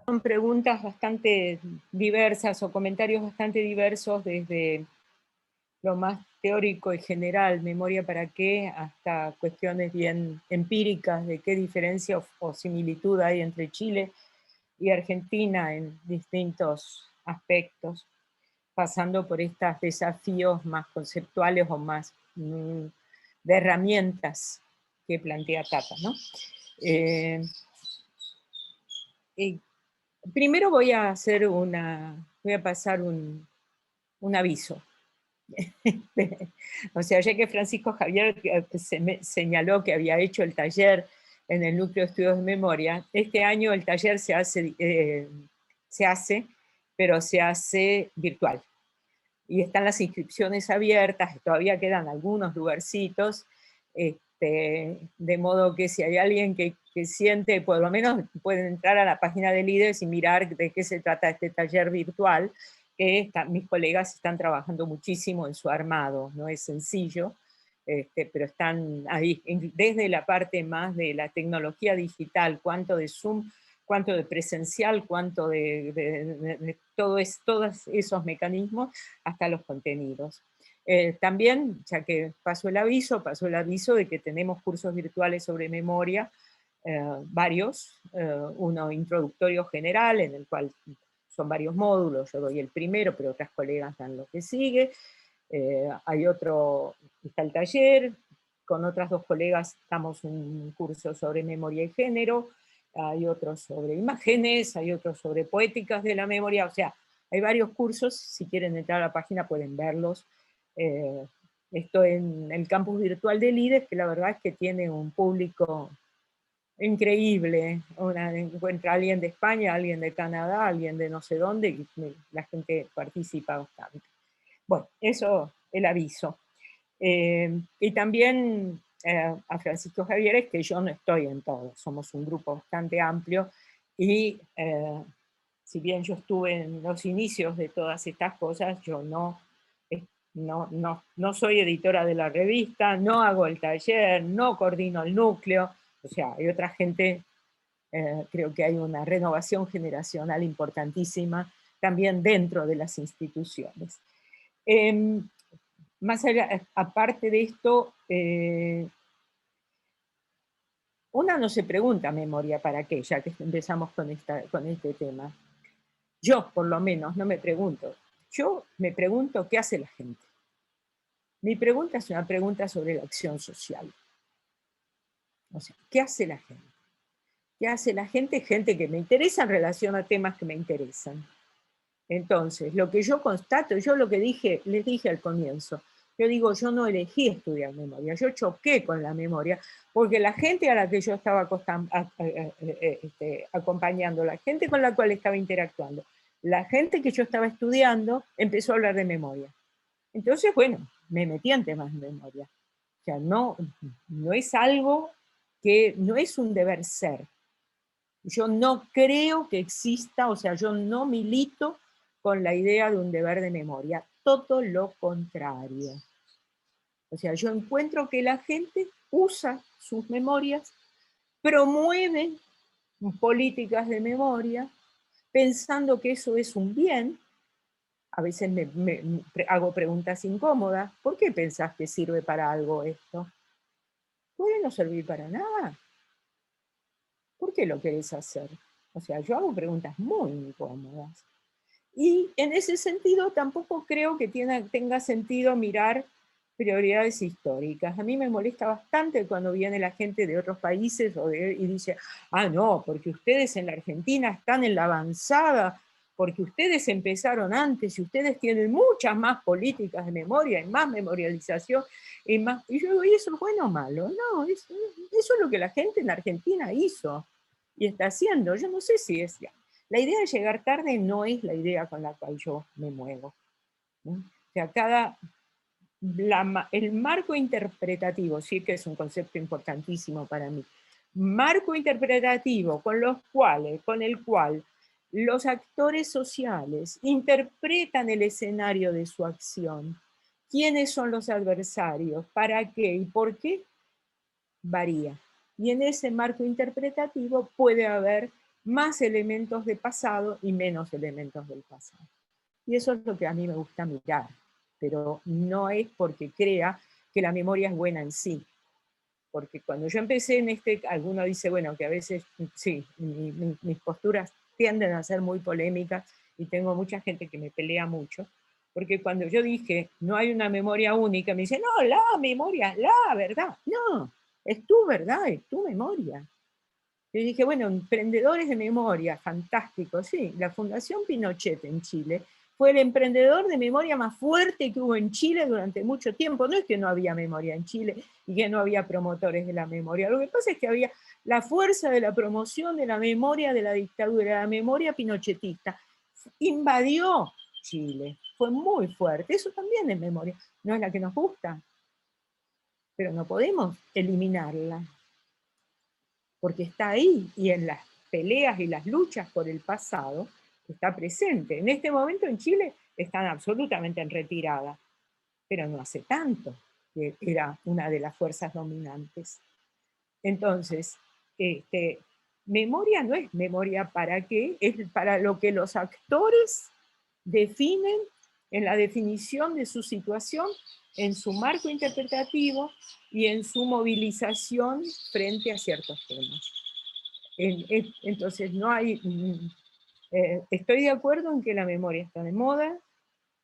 Son preguntas bastante diversas o comentarios bastante diversos, desde lo más teórico y general, memoria para qué, hasta cuestiones bien empíricas de qué diferencia o similitud hay entre Chile y Argentina en distintos aspectos, pasando por estos desafíos más conceptuales o más de herramientas que plantea Tata, ¿no? Primero voy a pasar un aviso. O sea, ya que Francisco Javier señaló que había hecho el taller en el Núcleo de Estudios de Memoria, este año el taller se hace, pero se hace virtual. Y están las inscripciones abiertas, todavía quedan algunos lugarcitos, de modo que si hay alguien que siente, por lo menos pueden entrar a la página del IDES y mirar de qué se trata este taller virtual, que mis colegas están trabajando muchísimo en su armado, no es sencillo, pero están ahí, desde la parte más de la tecnología digital, cuánto de Zoom, cuánto de presencial, cuánto de todos esos mecanismos, hasta los contenidos. También, ya que pasó el aviso de que tenemos cursos virtuales sobre memoria, varios, uno introductorio general, en el cual son varios módulos, yo doy el primero, pero otras colegas dan lo que sigue. Hay otro, está el taller, con otras dos colegas damos un curso sobre memoria y género, hay otros sobre imágenes, hay otros sobre poéticas de la memoria, o sea, hay varios cursos, si quieren entrar a la página pueden verlos. Esto en el campus virtual del IDES, que la verdad es que tiene un público increíble, encuentra a alguien de España, alguien de Canadá, alguien de no sé dónde, y la gente participa bastante. Bueno, eso, el aviso. Y también a Francisco Javier, es que yo no estoy en todo, somos un grupo bastante amplio, y si bien yo estuve en los inicios de todas estas cosas, yo no soy editora de la revista, no hago el taller, no coordino el núcleo, o sea, hay otra gente, creo que hay una renovación generacional importantísima también dentro de las instituciones. Más allá, aparte de esto, una no se pregunta memoria para qué, ya que empezamos con este tema. Yo, por lo menos, no me pregunto. Yo me pregunto qué hace la gente. Mi pregunta es una pregunta sobre la acción social. O sea, ¿qué hace la gente? ¿Qué hace la gente? Gente que me interesa en relación a temas que me interesan. Entonces, lo que yo constato, yo lo que les dije al comienzo, yo digo, yo no elegí estudiar memoria, yo choqué con la memoria, porque la gente a la que yo estaba acompañando, la gente con la cual estaba interactuando, la gente que yo estaba estudiando, empezó a hablar de memoria. Entonces, bueno, me metí en temas de memoria. O sea, no es algo que, no es un deber ser. Yo no creo que exista, o sea, yo no milito con la idea de un deber de memoria, todo lo contrario. O sea, yo encuentro que la gente usa sus memorias, promueve políticas de memoria, pensando que eso es un bien. A veces me hago preguntas incómodas. ¿Por qué pensás que sirve para algo esto? Puede no servir para nada. ¿Por qué lo querés hacer? O sea, yo hago preguntas muy incómodas. Y en ese sentido tampoco creo que tenga sentido mirar prioridades históricas. A mí me molesta bastante cuando viene la gente de otros países y dice, ah, no, porque ustedes en la Argentina están en la avanzada, porque ustedes empezaron antes y ustedes tienen muchas más políticas de memoria y más memorialización. Y yo digo, ¿y eso es bueno o malo? No, eso es lo que la gente en Argentina hizo y está haciendo. Yo no sé si es... La idea de llegar tarde no es la idea con la cual yo me muevo, ¿no? O sea, el marco interpretativo, sí que es un concepto importantísimo para mí, marco interpretativo con el cual los actores sociales interpretan el escenario de su acción, quiénes son los adversarios, para qué y por qué, varía. Y en ese marco interpretativo puede haber más elementos de pasado y menos elementos del pasado. Y eso es lo que a mí me gusta mirar, pero no es porque crea que la memoria es buena en sí. Porque cuando yo empecé en alguno dice, bueno, que a veces, sí, mis posturas tienden a ser muy polémicas y tengo mucha gente que me pelea mucho, porque cuando yo dije, no hay una memoria única, me dice, no, la memoria, la verdad. No, es tu verdad, es tu memoria. Yo dije, bueno, emprendedores de memoria, fantástico, sí. La Fundación Pinochet en Chile fue el emprendedor de memoria más fuerte que hubo en Chile durante mucho tiempo. No es que no había memoria en Chile y que no había promotores de la memoria. Lo que pasa es que había la fuerza de la promoción de la memoria de la dictadura, la memoria pinochetista. Invadió Chile, fue muy fuerte. Eso también es memoria. No es la que nos gusta, pero no podemos eliminarla, porque está ahí y en las peleas y las luchas por el pasado está presente. En este momento en Chile están absolutamente en retirada, pero no hace tanto. que era una de las fuerzas dominantes. Entonces, memoria no es memoria para qué, es para lo que los actores definen en la definición de su situación, en su marco interpretativo y en su movilización frente a ciertos temas. Entonces, no hay... estoy de acuerdo en que la memoria está de moda,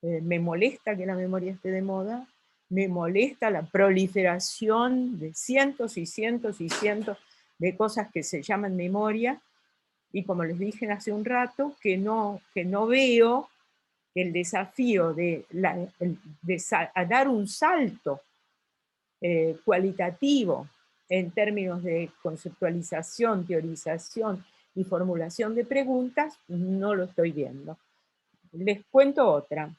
me molesta que la memoria esté de moda, me molesta la proliferación de cientos y cientos y cientos de cosas que se llaman memoria, y como les dije hace un rato, que no veo el desafío de dar un salto cualitativo en términos de conceptualización, teorización y formulación de preguntas, no lo estoy viendo. Les cuento otra.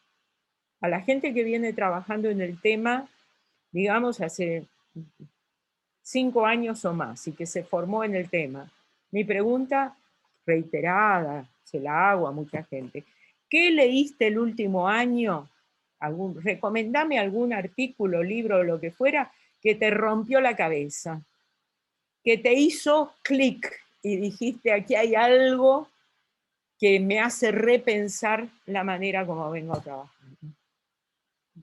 A la gente que viene trabajando en el tema, digamos, hace 5 años o más, y que se formó en el tema, mi pregunta reiterada, se la hago a mucha gente: ¿qué leíste el último año? Recomendame algún artículo, libro o lo que fuera que te rompió la cabeza, que te hizo clic y dijiste, aquí hay algo que me hace repensar la manera como vengo a trabajar.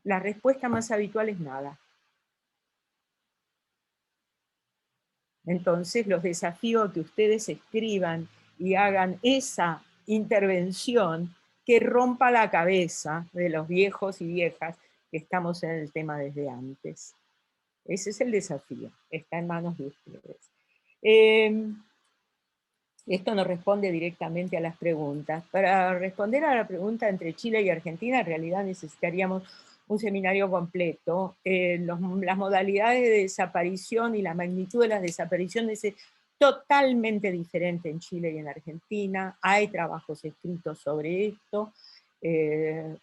La respuesta más habitual es nada. Entonces los desafío a que ustedes escriban y hagan esa intervención que rompa la cabeza de los viejos y viejas que estamos en el tema desde antes. Ese es el desafío, está en manos de ustedes. Esto no responde directamente a las preguntas. Para responder a la pregunta entre Chile y Argentina, en realidad necesitaríamos un seminario completo. Las modalidades de desaparición y la magnitud de las desapariciones es totalmente diferente en Chile y en Argentina. Hay trabajos escritos sobre esto. En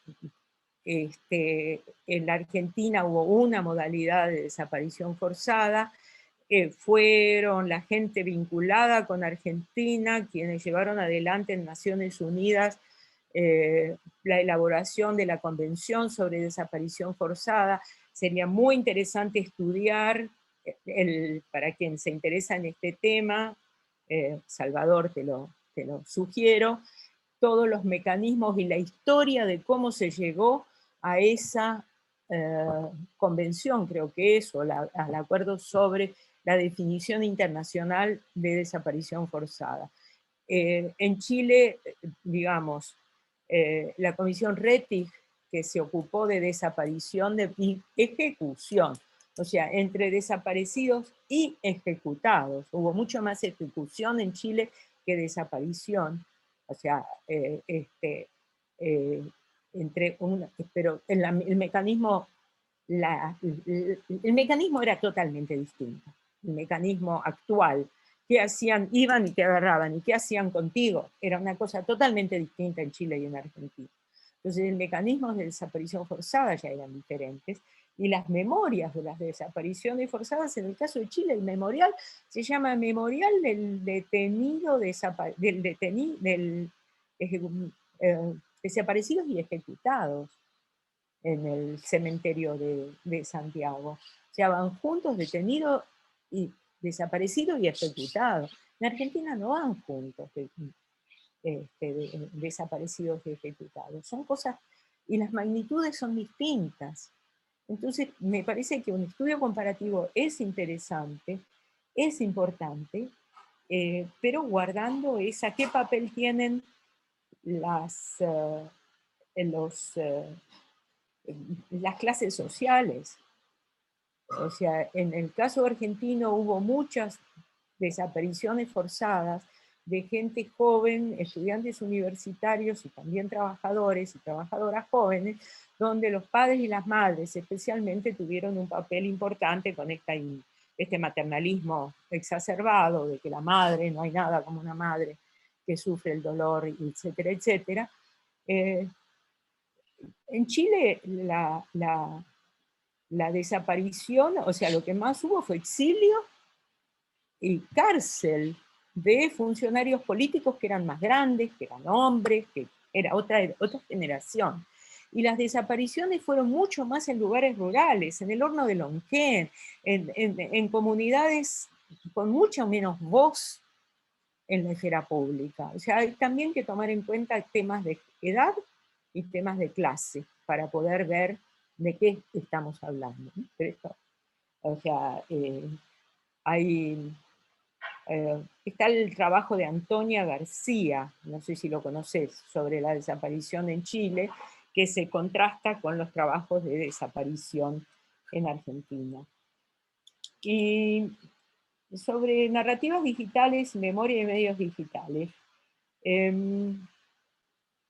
la Argentina hubo una modalidad de desaparición forzada. Fueron la gente vinculada con Argentina quienes llevaron adelante en Naciones Unidas la elaboración de la Convención sobre Desaparición Forzada. Sería muy interesante estudiar, para quien se interesa en este tema, Salvador, te lo sugiero, todos los mecanismos y la historia de cómo se llegó a esa convención, creo que es, o al acuerdo sobre la definición internacional de desaparición forzada. En Chile, digamos, la Comisión Rettig, que se ocupó de desaparición y ejecución, o sea, entre desaparecidos y ejecutados. Hubo mucho más ejecución en Chile que desaparición. O sea, pero el mecanismo era totalmente distinto. El mecanismo actual, ¿qué hacían? Iban y te agarraban, ¿y qué hacían contigo? Era una cosa totalmente distinta en Chile y en Argentina. Entonces, los mecanismos de desaparición forzada ya eran diferentes, y las memorias de las desapariciones forzadas, en el caso de Chile, el memorial se llama Memorial del Detenido, desaparecidos y ejecutados en el cementerio de Santiago. O sea, van juntos detenidos y desaparecidos y ejecutados. En Argentina no van juntos desaparecidos y ejecutados. Son cosas, y las magnitudes son distintas. Entonces, me parece que un estudio comparativo es interesante, es importante, pero guardando qué papel tienen las clases sociales. O sea, en el caso argentino hubo muchas desapariciones forzadas de gente joven, estudiantes universitarios y también trabajadores y trabajadoras jóvenes, donde los padres y las madres especialmente tuvieron un papel importante con este maternalismo exacerbado de que la madre, no hay nada como una madre que sufre el dolor, etcétera, etcétera. En Chile la desaparición, o sea, lo que más hubo fue exilio y cárcel de funcionarios políticos que eran más grandes, que eran hombres, que era otra generación. Y las desapariciones fueron mucho más en lugares rurales, en el horno de Lonquén, en comunidades con mucho menos voz en la esfera pública. O sea, hay también que tomar en cuenta temas de edad y temas de clase para poder ver de qué estamos hablando, ¿no? Pero esto, o sea, está el trabajo de Antonia García, no sé si lo conoces, sobre la desaparición en Chile, que se contrasta con los trabajos de desaparición en Argentina. Y sobre narrativas digitales, memoria y medios digitales.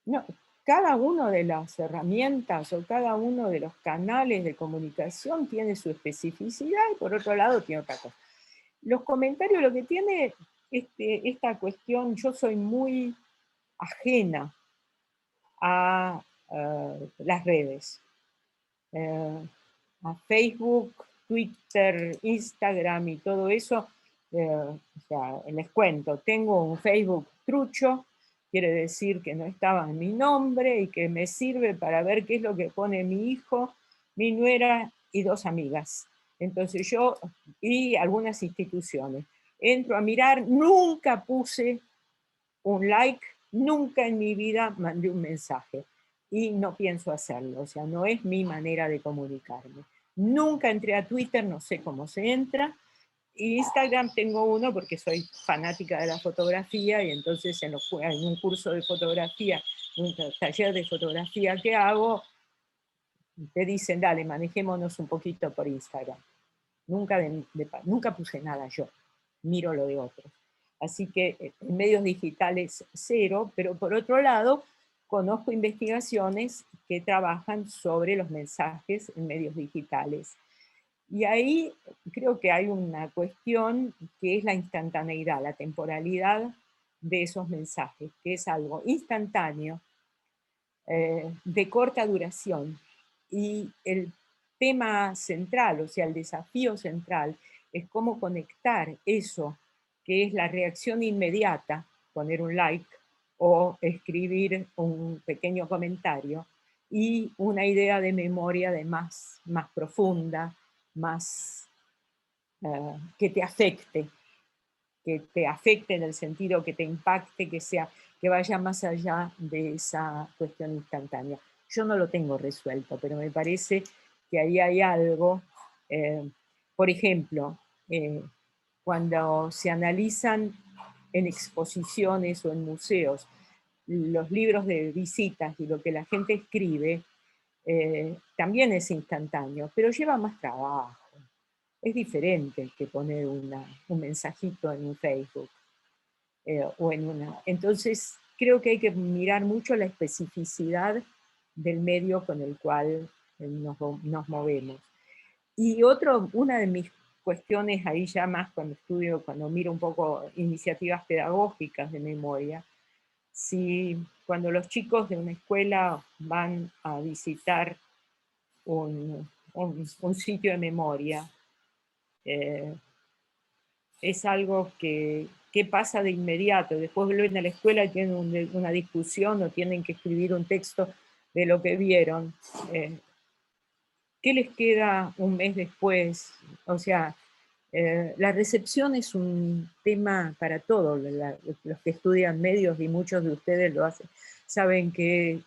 No, cada una de las herramientas o cada uno de los canales de comunicación tiene su especificidad y por otro lado tiene otra cosa. Los comentarios, lo que tiene esta cuestión, yo soy muy ajena a las redes, a Facebook, Twitter, Instagram y todo eso. O sea, les cuento, tengo un Facebook trucho, quiere decir que no estaba en mi nombre y que me sirve para ver qué es lo que pone mi hijo, mi nuera y 2 amigas. Entonces yo, y algunas instituciones, entro a mirar, nunca puse un like, nunca en mi vida mandé un mensaje y no pienso hacerlo, o sea, no es mi manera de comunicarme. Nunca entré a Twitter, no sé cómo se entra. Instagram tengo uno porque soy fanática de la fotografía y entonces en un curso de fotografía, un taller de fotografía que hago, te dicen, dale, manejémonos un poquito por Instagram. Nunca puse nada yo, miro lo de otros. Así que en medios digitales cero, pero por otro lado, conozco investigaciones que trabajan sobre los mensajes en medios digitales. Y ahí creo que hay una cuestión que es la instantaneidad, la temporalidad de esos mensajes, que es algo instantáneo, de corta duración. Y el tema central, o sea, el desafío central, es cómo conectar eso, que es la reacción inmediata, poner un like o escribir un pequeño comentario, y una idea de memoria de más profunda, más que te afecte en el sentido que te impacte, que vaya más allá de esa cuestión instantánea. Yo no lo tengo resuelto, pero me parece que ahí hay algo. Por ejemplo, cuando se analizan en exposiciones o en museos los libros de visitas y lo que la gente escribe, también es instantáneo, pero lleva más trabajo. Es diferente que poner un mensajito en un Facebook o en una. Entonces, creo que hay que mirar mucho la especificidad del medio con el cual nos movemos. Y una de mis cuestiones ahí ya más cuando miro un poco iniciativas pedagógicas de memoria, cuando los chicos de una escuela van a visitar un sitio de memoria, es algo que pasa de inmediato. Después vuelven a la escuela y tienen una discusión o tienen que escribir un texto de lo que vieron. ¿Qué les queda un mes después? O sea, la recepción es un tema para todos. Los que estudian medios, y muchos de ustedes lo hacen, saben que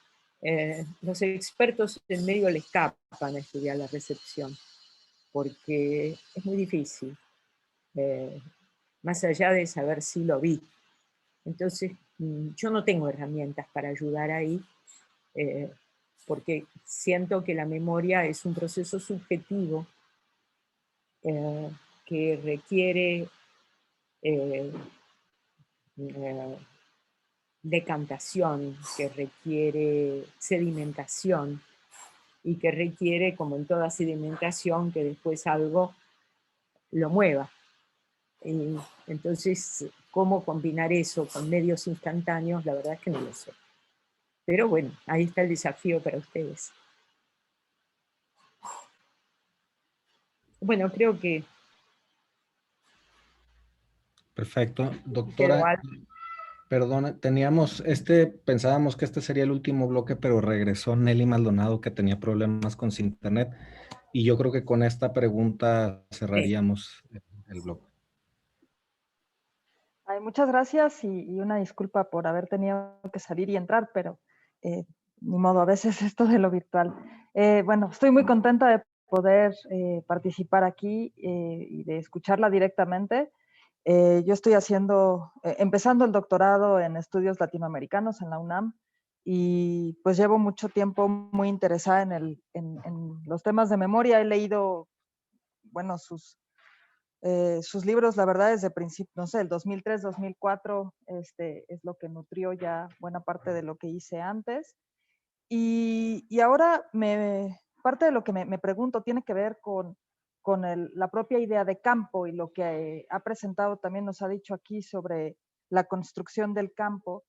los expertos en medio les escapan a estudiar la recepción, porque es muy difícil. Más allá de saber si lo vi. Entonces, yo no tengo herramientas para ayudar ahí, porque siento que la memoria es un proceso subjetivo que requiere decantación, que requiere sedimentación y que requiere, como en toda sedimentación, que después algo lo mueva. Y entonces, ¿cómo combinar eso con medios instantáneos? La verdad es que no lo sé. Pero bueno, ahí está el desafío para ustedes. Bueno, creo que... Perfecto. Doctora, Perdón, pensábamos que este sería el último bloque, pero regresó Nelly Maldonado, que tenía problemas con su internet, y yo creo que con esta pregunta cerraríamos el bloque. Ay, muchas gracias y una disculpa por haber tenido que salir y entrar, pero ni modo, a veces esto de lo virtual. Bueno, estoy muy contenta de poder participar aquí y de escucharla directamente. Yo estoy empezando el doctorado en estudios latinoamericanos en la UNAM y pues llevo mucho tiempo muy interesada en los temas de memoria. He leído, bueno, sus libros, la verdad, desde principio, no sé, el 2003, 2004, es lo que nutrió ya buena parte de lo que hice antes. Y ahora parte de lo que me pregunto tiene que ver con la propia idea de campo y lo que ha presentado también nos ha dicho aquí sobre la construcción del campo.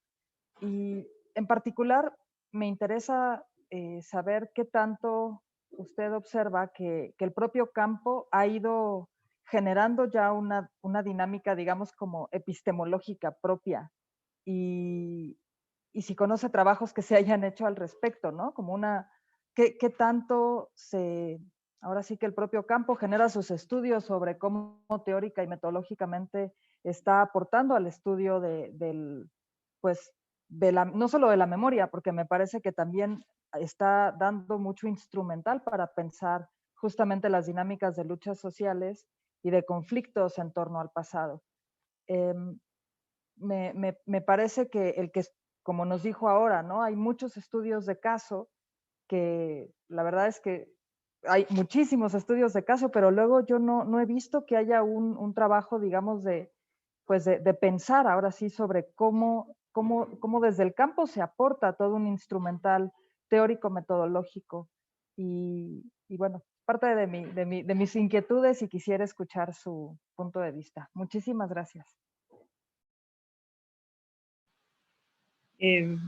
Y en particular me interesa saber qué tanto usted observa que el propio campo ha ido generando ya una dinámica, digamos, como epistemológica propia. Y si conoce trabajos que se hayan hecho al respecto, ¿no? Como ¿qué tanto ahora sí que el propio campo genera sus estudios sobre cómo teórica y metodológicamente está aportando al estudio pues, no solo de la memoria, porque me parece que también está dando mucho instrumental para pensar justamente las dinámicas de luchas sociales y de conflictos en torno al pasado. Me parece que como nos dijo ahora, ¿no? Hay muchos estudios de caso que la verdad es que hay muchísimos estudios de caso, pero luego yo no he visto que haya un trabajo, digamos, de pensar ahora sí sobre cómo desde el campo se aporta todo un instrumental teórico metodológico. Y bueno, parte de mis inquietudes y quisiera escuchar su punto de vista. Muchísimas gracias.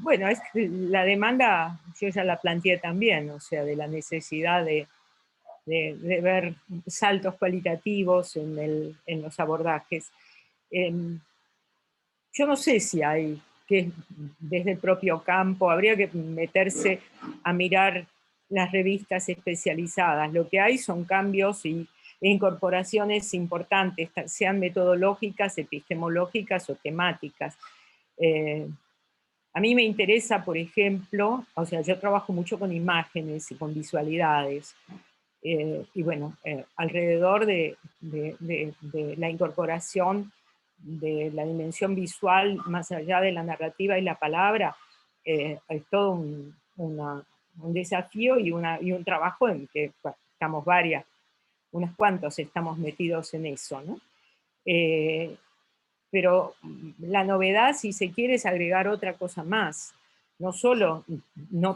Bueno, la demanda, yo ya la planteé también, o sea, de la necesidad de ver saltos cualitativos en los abordajes. Yo no sé si hay, que desde el propio campo, habría que meterse a mirar las revistas especializadas. Lo que hay son cambios e incorporaciones importantes, sean metodológicas, epistemológicas o temáticas. A mí me interesa, por ejemplo, o sea, yo trabajo mucho con imágenes y con visualidades, y bueno, alrededor de la incorporación de la dimensión visual más allá de la narrativa y la palabra, es todo un desafío y un trabajo en que estamos unos cuantos estamos metidos en eso, ¿no? Pero la novedad, si se quiere, es agregar otra cosa más. No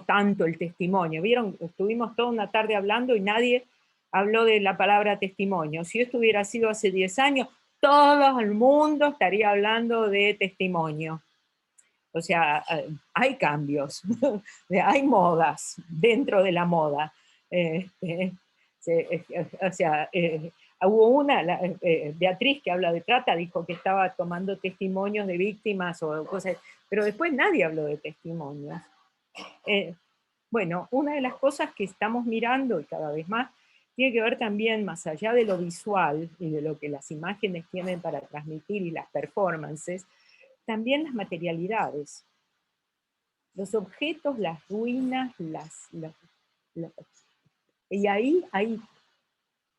tanto el testimonio. ¿Vieron? Estuvimos toda una tarde hablando y nadie habló de la palabra testimonio. Si esto hubiera sido hace 10 años, todo el mundo estaría hablando de testimonio. O sea, hay cambios, hay modas dentro de la moda. O sea, hubo Beatriz, que habla de trata, dijo que estaba tomando testimonios de víctimas o cosas, pero después nadie habló de testimonios. Bueno, una de las cosas que estamos mirando y cada vez más tiene que ver también, más allá de lo visual y de lo que las imágenes tienen para transmitir y las performances, también las materialidades. Los objetos, las ruinas, y ahí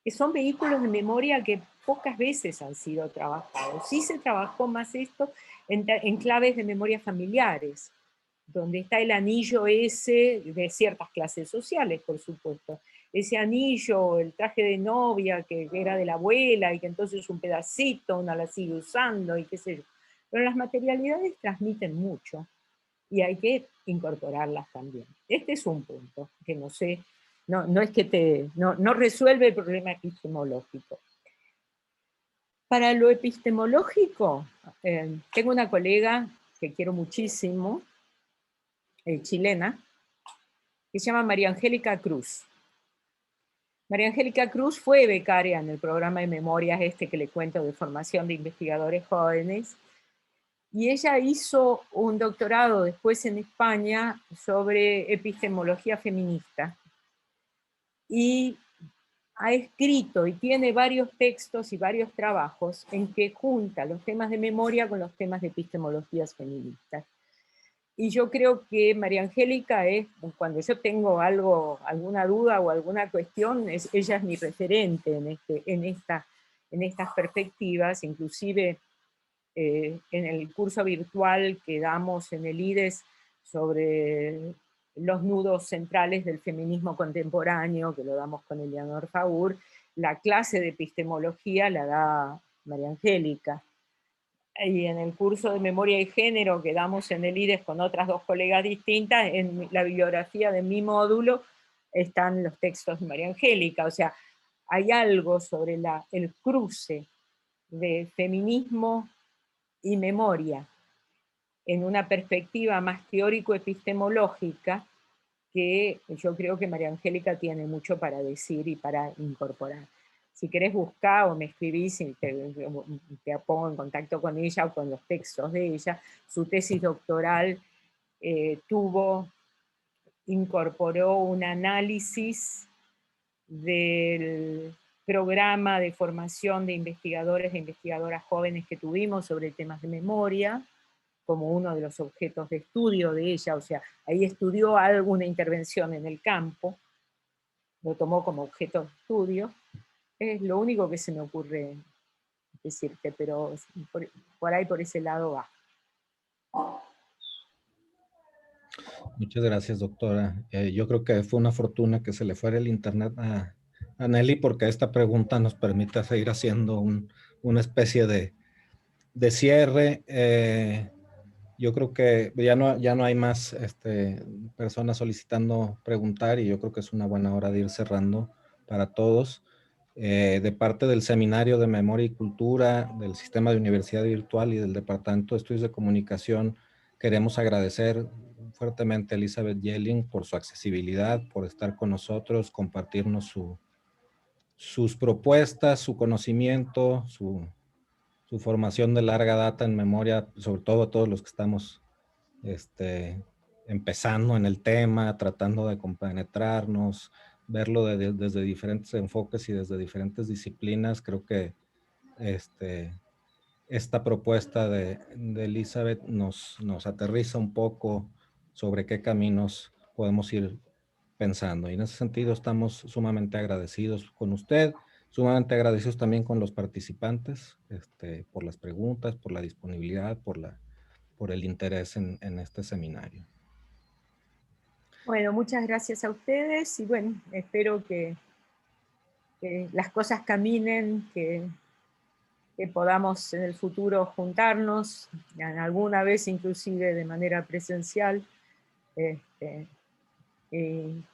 son vehículos de memoria que pocas veces han sido trabajados. Sí se trabajó más esto en claves de memoria familiares, donde está el anillo ese de ciertas clases sociales, por supuesto. Ese anillo, el traje de novia que era de la abuela y que entonces un pedacito, una la sigue usando y qué sé yo. Pero las materialidades transmiten mucho y hay que incorporarlas también. Este es un punto que no sé, no es que no resuelve el problema epistemológico. Para lo epistemológico, tengo una colega que quiero muchísimo, chilena, que se llama María Angélica Cruz. María Angélica Cruz fue becaria en el programa de memorias que le cuento de formación de investigadores jóvenes, Y ella hizo un doctorado después en España sobre epistemología feminista. Y ha escrito y tiene varios textos y varios trabajos en que junta los temas de memoria con los temas de epistemologías feministas. Y yo creo que María Angélica es, cuando yo tengo alguna duda o alguna cuestión, ella es mi referente en estas perspectivas. Inclusive en el curso virtual que damos en el IDES sobre los nudos centrales del feminismo contemporáneo, que lo damos con Eleanor Faur, la clase de epistemología la da María Angélica. Y en el curso de memoria y género que damos en el IDES con otras dos colegas distintas, en la bibliografía de mi módulo están los textos de María Angélica. O sea, hay algo sobre el cruce de feminismo y memoria en una perspectiva más teórico-epistemológica que yo creo que María Angélica tiene mucho para decir y para incorporar. Si querés buscar o me escribís y te pongo en contacto con ella o con los textos de ella, su tesis doctoral incorporó un análisis del programa de formación de investigadores e investigadoras jóvenes que tuvimos sobre temas de memoria, como uno de los objetos de estudio de ella. O sea, ahí estudió alguna intervención en el campo, lo tomó como objeto de estudio. Es lo único que se me ocurre decirte, pero por ahí, por ese lado va. Muchas gracias, doctora. Yo creo que fue una fortuna que se le fuera el internet a Nelly, porque esta pregunta nos permite seguir haciendo una especie de cierre. Yo creo que ya no hay más personas solicitando preguntar, y yo creo que es una buena hora de ir cerrando para todos. De parte del Seminario de Memoria y Cultura, del Sistema de Universidad Virtual y del Departamento de Estudios de Comunicación, queremos agradecer fuertemente a Elizabeth Yelling por su accesibilidad, por estar con nosotros, compartirnos sus propuestas, su conocimiento, su formación de larga data en memoria, sobre todo a todos los que estamos empezando en el tema, tratando de compenetrarnos, verlo desde diferentes enfoques y desde diferentes disciplinas. Creo que esta propuesta de Elizabeth nos aterriza un poco sobre qué caminos podemos ir pensando. Y en ese sentido estamos sumamente agradecidos con usted, sumamente agradecidos también con los participantes por las preguntas, por la disponibilidad, por el interés en este seminario. Bueno, muchas gracias a ustedes y bueno, espero que las cosas caminen, que podamos en el futuro juntarnos, alguna vez inclusive de manera presencial.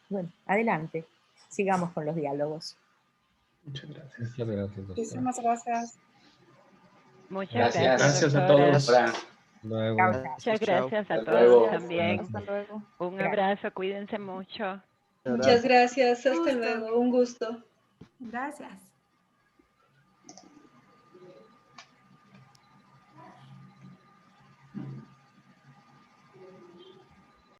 Bueno, adelante, sigamos con los diálogos. Muchas gracias. Muchas gracias, doctora. Muchísimas gracias. Muchas gracias. Gracias a todos. Luego. Muchas gracias a Hasta todos luego. también. Hasta luego. Un abrazo, cuídense mucho. Muchas gracias. Hasta luego. Un gusto. Gracias.